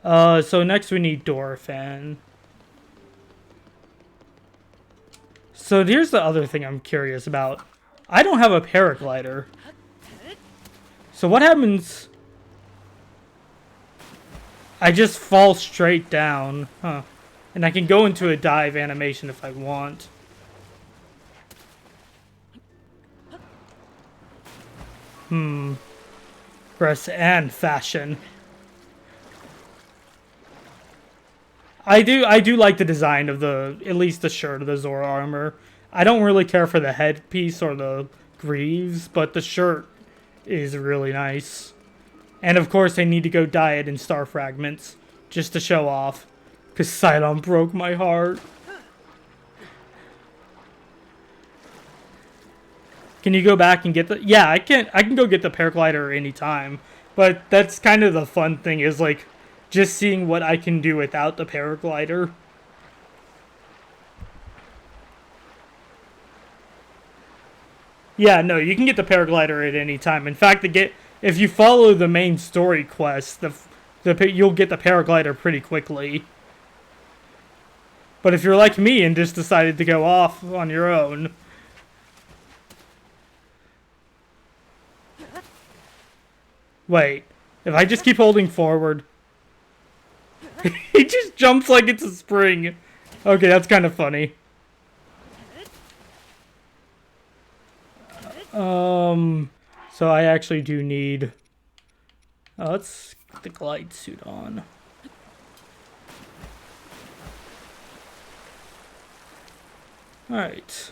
So next we need Dorphan. So here's the other thing I'm curious about. I don't have a paraglider. So what happens? I just fall straight down. Huh. And I can go into a dive animation if I want. Press and fashion. I do like the design of at least the shirt of the Zora armor. I don't really care for the headpiece or the greaves, but the shirt is really nice. And of course they need to go dye it in star fragments just to show off. Because Sidon broke my heart. Can you go back and get the... Yeah, I can go get the paraglider anytime. But that's kind of the fun thing is like just seeing what I can do without the paraglider. Yeah, no, you can get the paraglider at any time. In fact, if you follow the main story quest, you'll get the paraglider pretty quickly. But if you're like me and just decided to go off on your own... Wait, if I just keep holding forward... He just jumps like it's a spring. Okay, that's kind of funny. So I actually do need... let's get the glide suit on. Alright.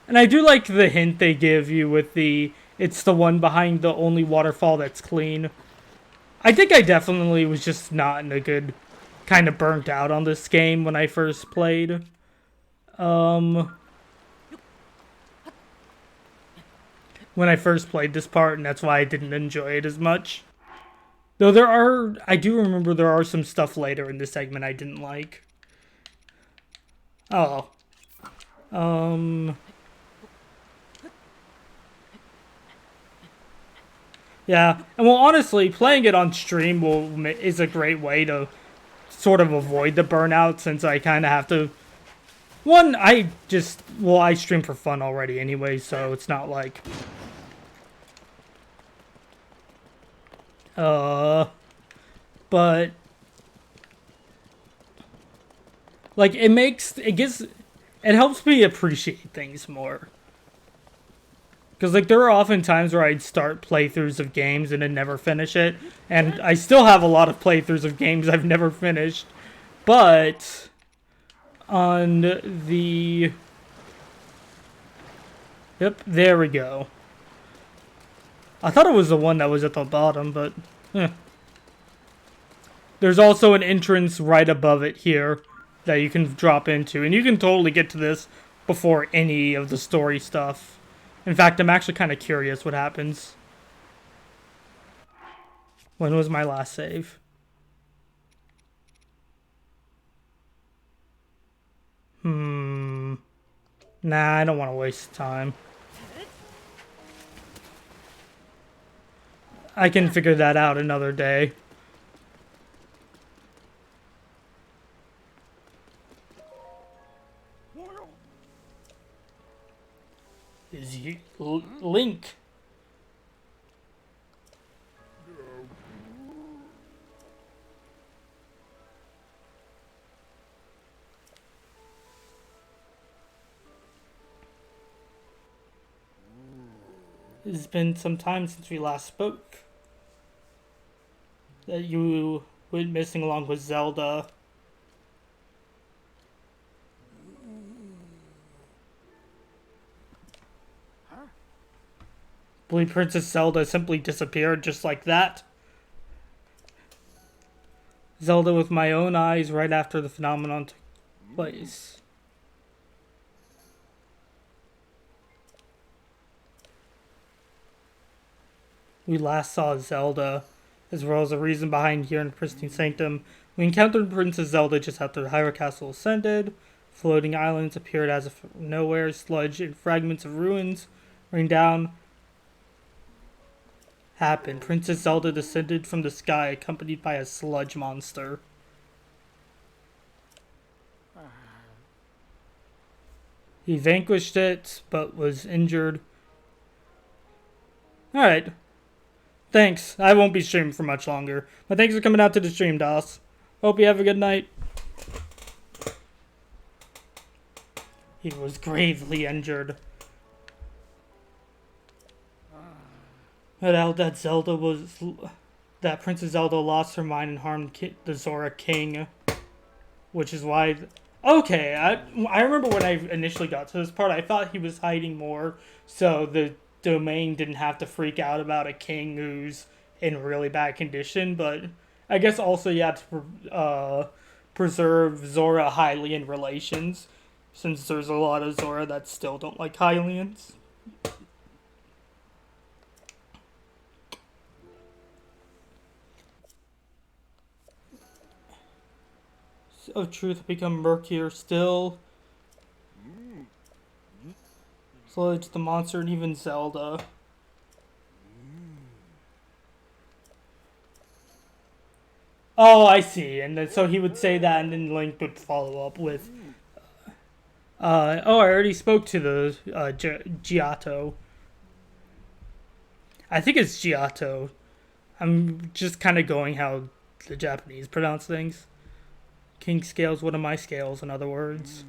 And I do like the hint they give you with it's the one behind the only waterfall that's clean. I think I definitely was just not in a good... kind of burnt out on this game when I first played. When I first played this part, and that's why I didn't enjoy it as much. Though I do remember there are some stuff later in this segment I didn't like. Oh. Yeah, and well, honestly, playing it on stream is a great way to sort of avoid the burnout, since I kind of have to... I stream for fun already anyway, so it's not like... But... Like, it helps me appreciate things more. Because, like, there are often times where I'd start playthroughs of games and then never finish it. And I still have a lot of playthroughs of games I've never finished. But on the... Yep, there we go. I thought it was the one that was at the bottom, but... There's also an entrance right above it here that you can drop into. And you can totally get to this before any of the story stuff. In fact, I'm actually kind of curious what happens. When was my last save? Nah, I don't want to waste time. I can figure that out another day. is Link. It's been some time since we last spoke. That you went missing along with Zelda. Believe Princess Zelda simply disappeared just like that. Zelda with my own eyes right after the phenomenon took place. We last saw Zelda, as well as the reason behind here in Pristine Sanctum. We encountered Princess Zelda just after the Hyrule Castle ascended. Floating islands appeared as if from nowhere. Sludge and fragments of ruins rained down. Happened. Princess Zelda descended from the sky, accompanied by a sludge monster. He vanquished it, but was injured. Alright. Thanks. I won't be streaming for much longer. But thanks for coming out to the stream, DOS. Hope you have a good night. He was gravely injured. That Princess Zelda lost her mind and harmed the Zora King. Which is why... Okay, I remember when I initially got to this part, I thought he was hiding more, so the domain didn't have to freak out about a king who's in really bad condition, but I guess also you have to preserve Zora Hylian relations, since there's a lot of Zora that still don't like Hylians. Of truth become murkier still. Sludge, the monster, and even Zelda. Oh, I see. And then, so he would say that, and then Link would follow up with... I already spoke to the Giotto. I think it's Giotto. I'm just kind of going how the Japanese pronounce things. King scales one of my scales, in other words.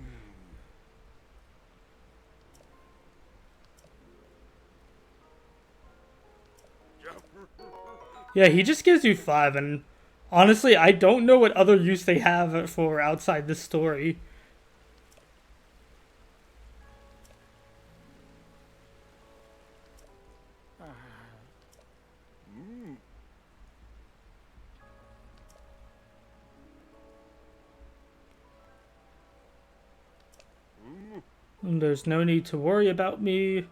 Yeah, he just gives you 5, and honestly, I don't know what other use they have for outside this story. And there's no need to worry about me.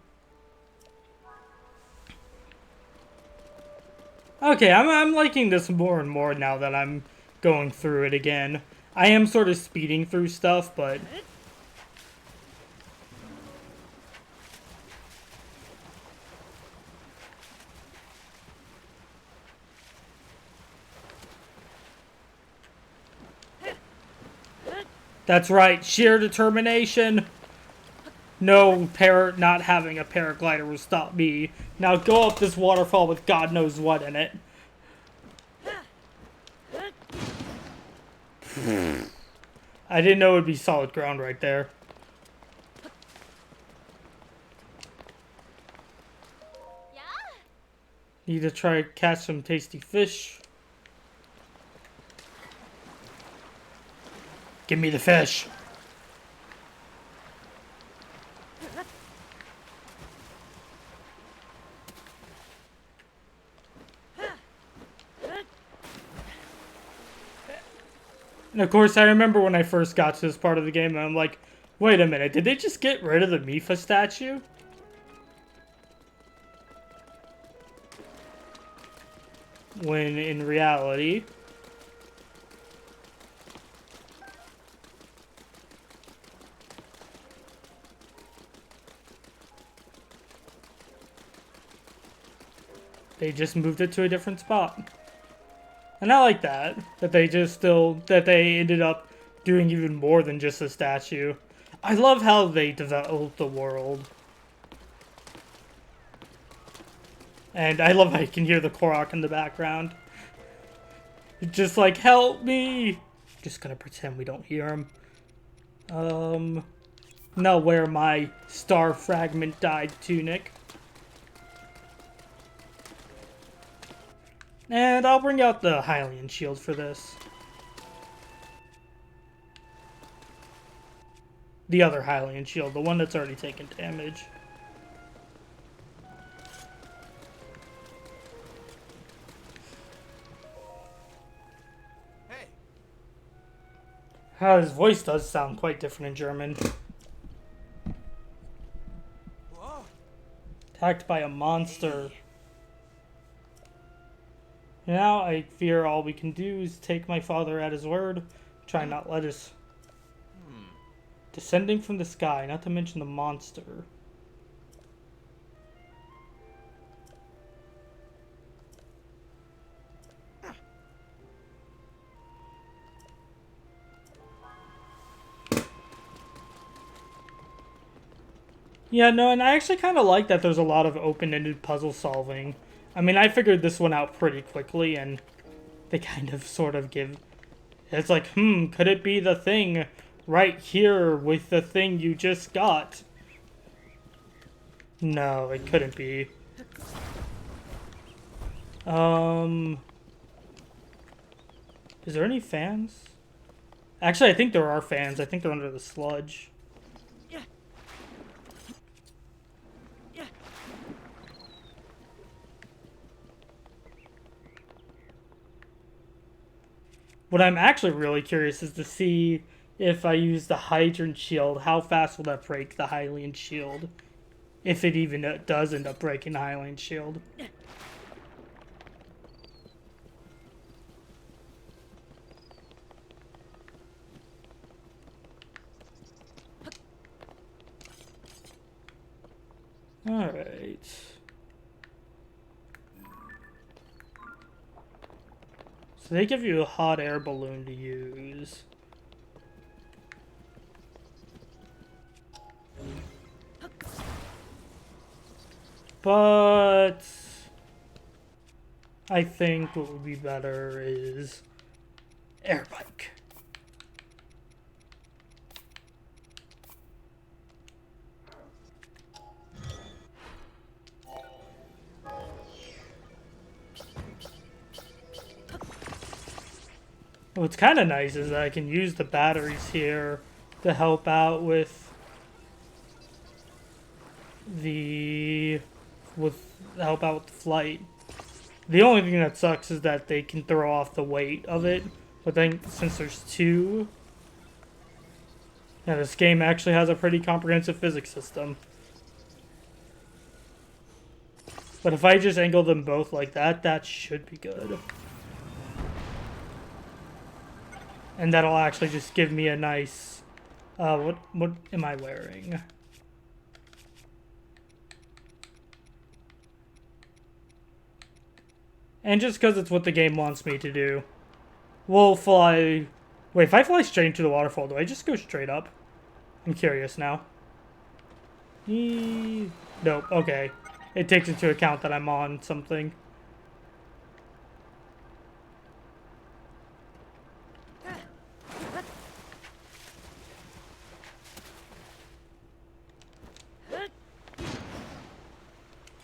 Okay, I'm liking this more and more now that I'm going through it again. I am sort of speeding through stuff, but... That's right, sheer determination! No, not having a paraglider will stop me. Now go up this waterfall with God knows what in it. I didn't know it would be solid ground right there. Need to try to catch some tasty fish. Give me the fish. And of course, I remember when I first got to this part of the game, and I'm like, wait a minute, did they just get rid of the Mifa statue? When in reality... they just moved it to a different spot. And I like that they ended up doing even more than just a statue. I love how they developed the world. And I love how you can hear the Korok in the background. Just like, help me! Just gonna pretend we don't hear him. Now wear my star fragment dyed tunic. And I'll bring out the Hylian shield for this. The other Hylian shield, the one that's already taken damage. Hey, His voice does sound quite different in German. whoa. Attacked by a monster. Now I fear all we can do is take my father at his word. Try not let us... Descending from the sky, not to mention the monster. Yeah, no, and I actually kind of like that there's a lot of open-ended puzzle solving. I mean, I figured this one out pretty quickly, and they kind of sort of give... It's like, could it be the thing right here with the thing you just got? No, it couldn't be. Is there any fans? Actually, I think there are fans. I think they're under the sludge. What I'm actually really curious is to see if I use the hydrant shield, how fast will that break the Hylian shield? If it even does end up breaking the Hylian shield. Alright. So they give you a hot air balloon to use. But I think what would be better is air bike. What's kind of nice is that I can use the batteries here to help out with the flight. The only thing that sucks is that they can throw off the weight of it, but then since there's two, yeah, this game actually has a pretty comprehensive physics system. But if I just angle them both like that, that should be good. And that'll actually just give me a nice... what am I wearing? And just because it's what the game wants me to do. We'll fly... Wait, if I fly straight into the waterfall, do I just go straight up? I'm curious now. Nope, okay. It takes into account that I'm on something.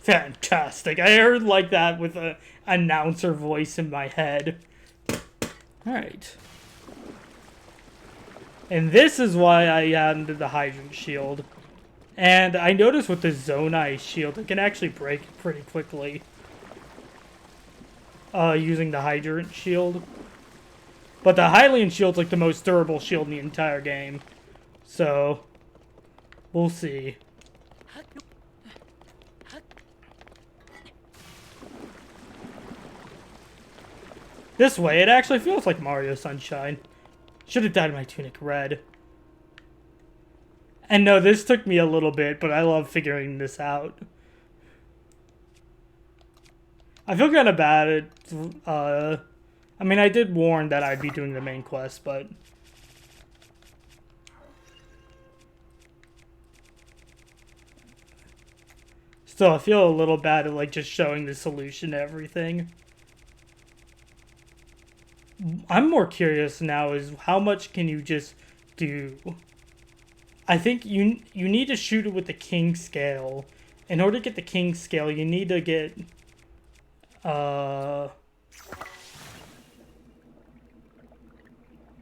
Fantastic. I heard like that with an announcer voice in my head. Alright. And this is why I added the hydrant shield. And I noticed with the Zonai shield, it can actually break pretty quickly. Using the hydrant shield. But the Hylian shield's like the most durable shield in the entire game. So, we'll see. This way, it actually feels like Mario Sunshine. Should have dyed my tunic red. And no, this took me a little bit, but I love figuring this out. I feel kind of bad at, I mean, I did warn that I'd be doing the main quest, but... Still, I feel a little bad at like just showing the solution to everything. I'm more curious now is how much can you just do? I think you need to shoot it with the king scale. In order to get the king scale, you need to get oh,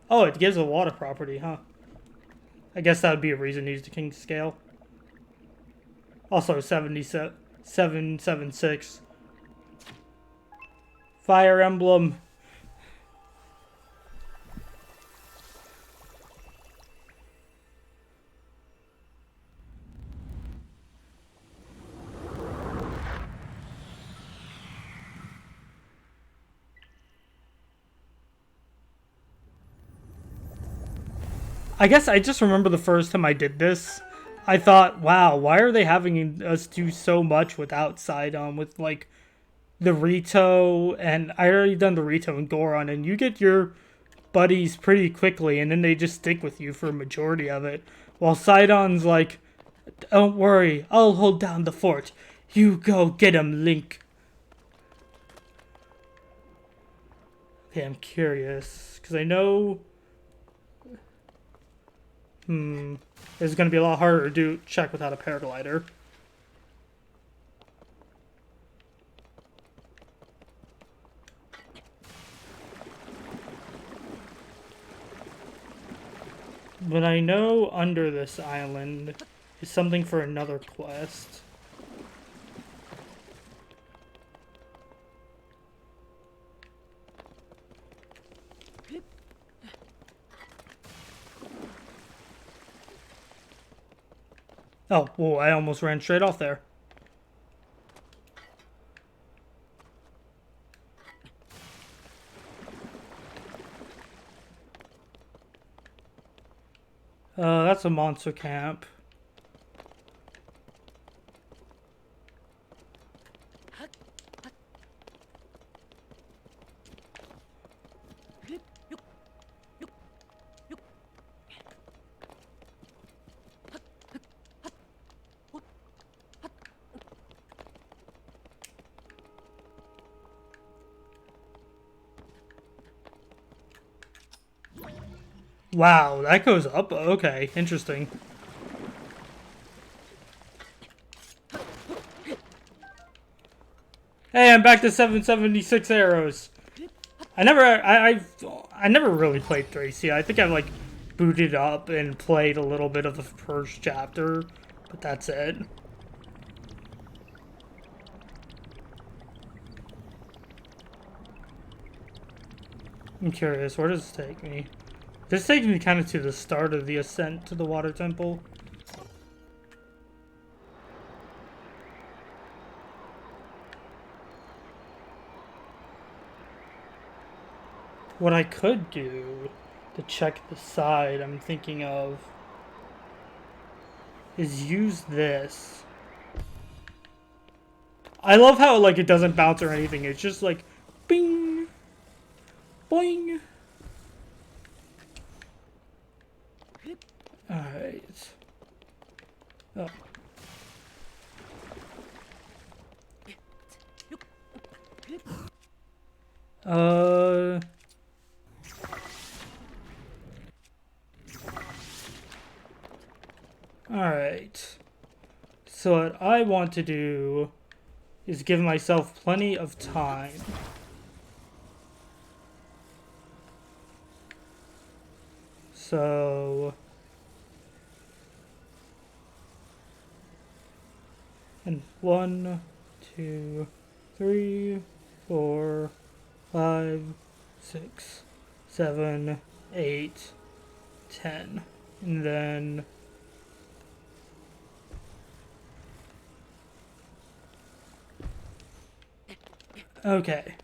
it gives a water property, huh? I guess that would be a reason to use the king scale. Also 776 Fire Emblem. I guess I just remember the first time I did this, I thought, wow, why are they having us do so much without Sidon, with like the Rito, and I already done the Rito and Goron, and you get your buddies pretty quickly, and then they just stick with you for a majority of it. While Sidon's like, don't worry, I'll hold down the fort. You go get him, Link. Okay, I'm curious, because I know... It's going to be a lot harder to do check without a paraglider. But I know under this island is something for another quest. Oh, whoa, I almost ran straight off there. That's a monster camp. Wow, that goes up? Okay, interesting. Hey, I'm back to 776 arrows. I never really played Thracia. I think I've like booted up and played a little bit of the first chapter, but that's it. I'm curious, where does this take me? This takes me kind of to the start of the ascent to the water temple. What I could do to check the side I'm thinking of is use this. I love how like it doesn't bounce or anything. It's just like bing, boing. Alright. Oh. Alright. So what I want to do is give myself plenty of time. So... And 1, 2, 3, 4, 5, 6, 7, 8, 10. And then... Okay.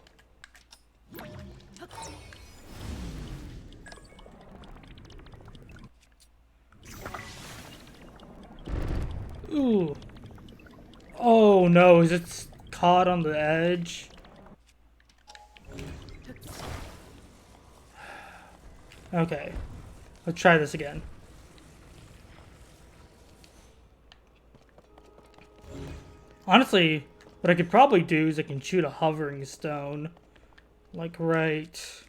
Ooh. Oh no, is it caught on the edge? Okay. Let's try this again. Honestly, what I could probably do is I can shoot a hovering stone. Like right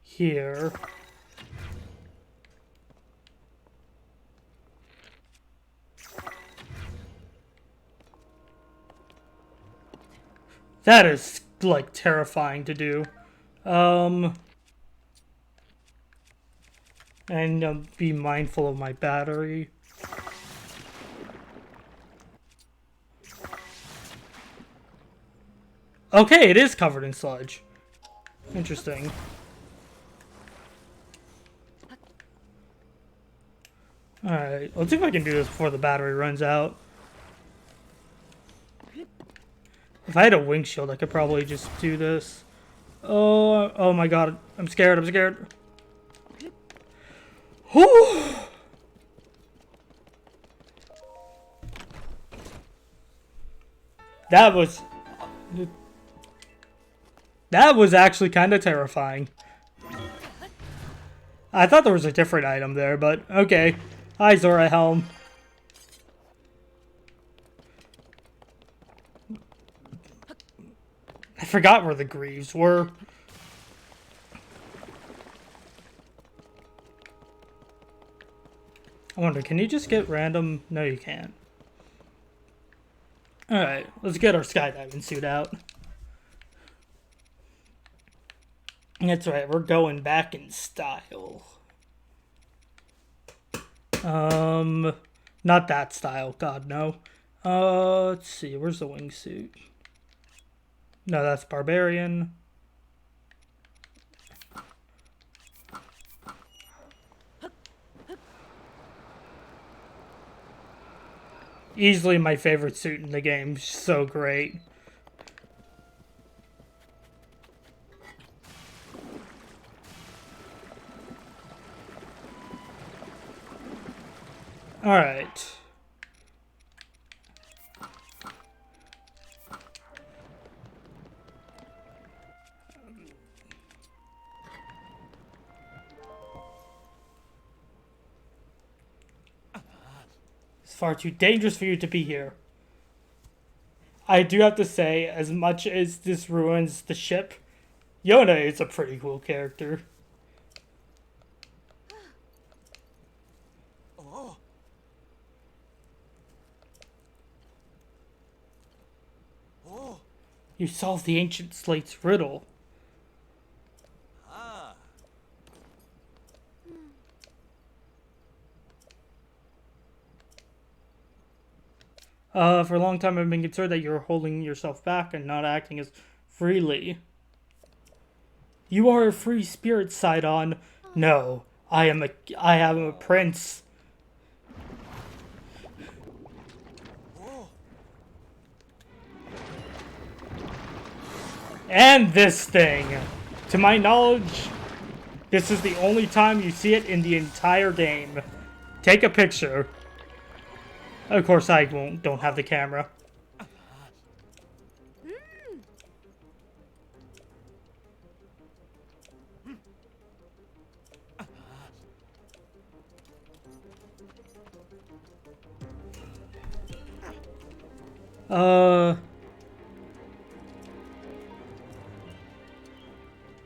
here. That is, like, terrifying to do. And be mindful of my battery. Okay, it is covered in sludge. Interesting. Alright, let's see if I can do this before the battery runs out. If I had a wing shield, I could probably just do this. Oh my god, I'm scared, I'm scared. Whew. That was actually kind of terrifying. I thought there was a different item there, but okay. Hi, Zora Helm. I forgot where the Greaves were. I wonder, can you just get random? No, you can't. Alright, let's get our skydiving suit out. That's right, we're going back in style. Not that style, god no. Let's see, where's the wingsuit? No, that's Barbarian. Easily my favorite suit in the game, so great. Alright. It's far too dangerous for you to be here. I do have to say, as much as this ruins the ship, Yona is a pretty cool character. Oh. Oh. You solved the ancient slate's riddle. Ah. For a long time I've been concerned that you're holding yourself back and not acting as freely. You are a free spirit, Sidon. No, I am a prince. And this thing. To my knowledge, this is the only time you see it in the entire game. Take a picture. Of course, I don't have the camera.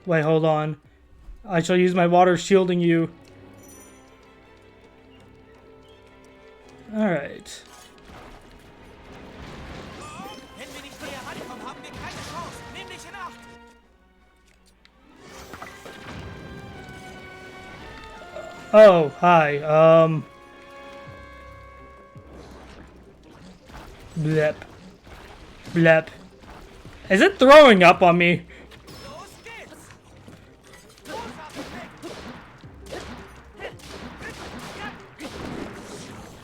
Wait, hold on. I shall use my water shielding you. Alright. Wenn wir nicht näher rankommen, haben wir keine Chance. Nimm dich in Acht. Oh, hi. Blep. Blep. Is it throwing up on me? Los geht's.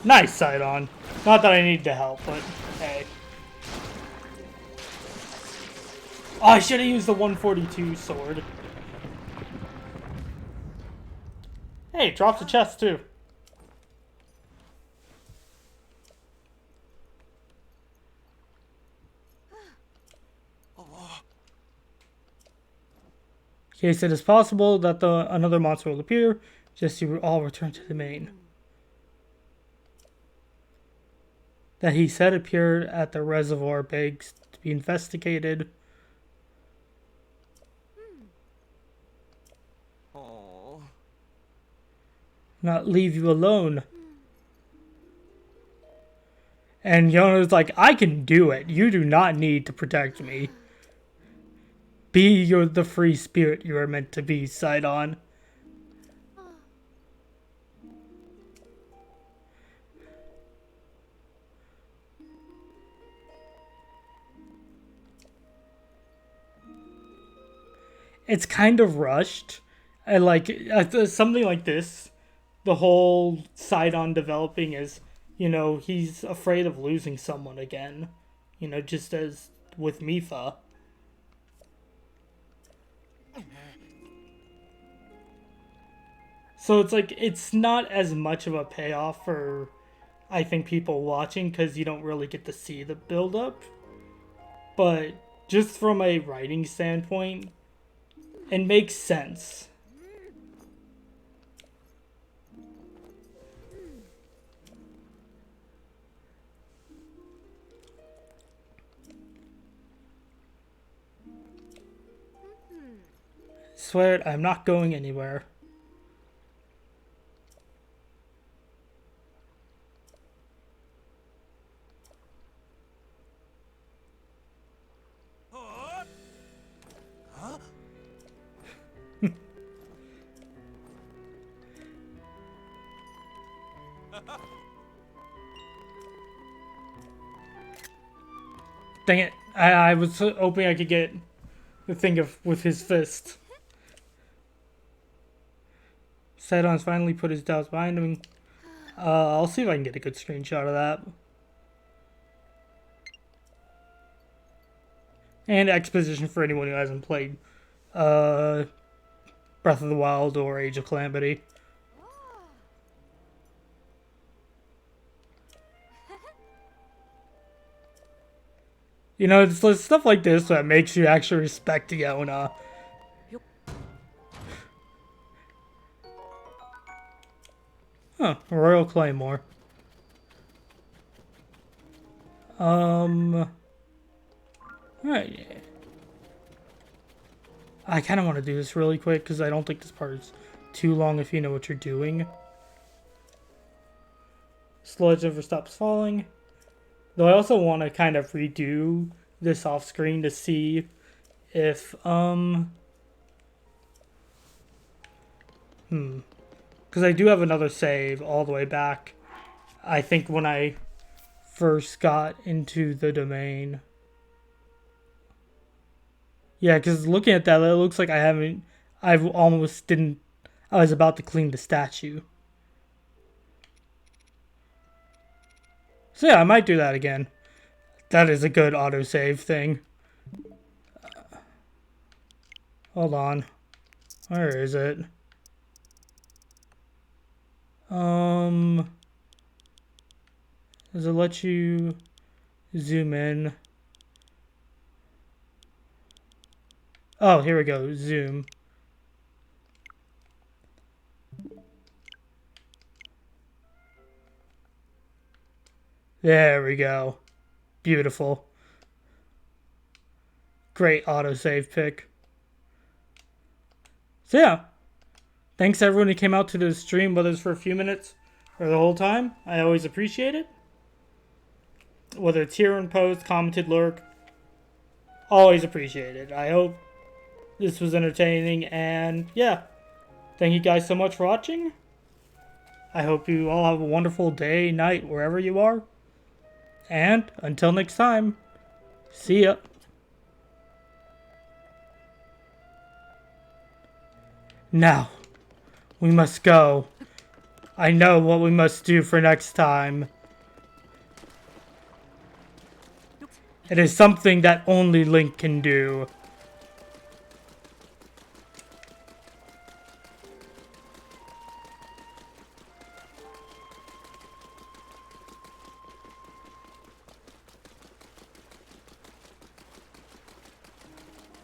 Nice side on. Not that I need the help, but hey. Oh, I should have used the 142 sword. Hey, it drops a chest too. In case it is possible that another monster will appear, just you all return to the main. that he said appeared at the reservoir begs to be investigated. Oh. Not leave you alone. And Yona's like, I can do it. You do not need to protect me. Be the free spirit you are meant to be, Sidon. It's kind of rushed. I like something like this. The whole Sidon developing is, he's afraid of losing someone again. Just as with Mipha. So it's like, it's not as much of a payoff for, I think, people watching, because you don't really get to see the build-up. But just from a writing standpoint, it makes sense. Swear it, I'm not going anywhere. Huh? Dang it. I was hoping I could get the thing with his fist. Sidon's finally put his doubts behind him. I'll see if I can get a good screenshot of that. And exposition for anyone who hasn't played Breath of the Wild or Age of Calamity. It's stuff like this that makes you actually respect Yona. Huh, Royal Claymore. Alright. I kind of want to do this really quick because I don't think this part is too long if you know what you're doing. Sludge never stops falling. Though I also want to kind of redo this off screen to see if, because I do have another save all the way back. I think when I first got into the domain. Yeah, because looking at that, it looks like I was about to clean the statue. So yeah, I might do that again. That is a good autosave thing. Hold on. Where is it? Does it let you zoom in? Oh, here we go. Zoom. There we go. Beautiful. Great autosave pick. So yeah. Thanks everyone who came out to the stream, whether it's for a few minutes or the whole time. I always appreciate it. Whether it's here in post, commented, lurk. Always appreciate it. I hope this was entertaining, and yeah. Thank you guys so much for watching. I hope you all have a wonderful day, night, wherever you are. And until next time, see ya. Now, we must go. I know what we must do for next time. It is something that only Link can do.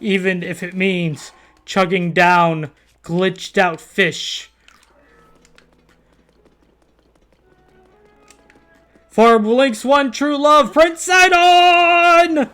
Even if it means chugging down glitched out fish. For Link's one true love, Prince Sidon!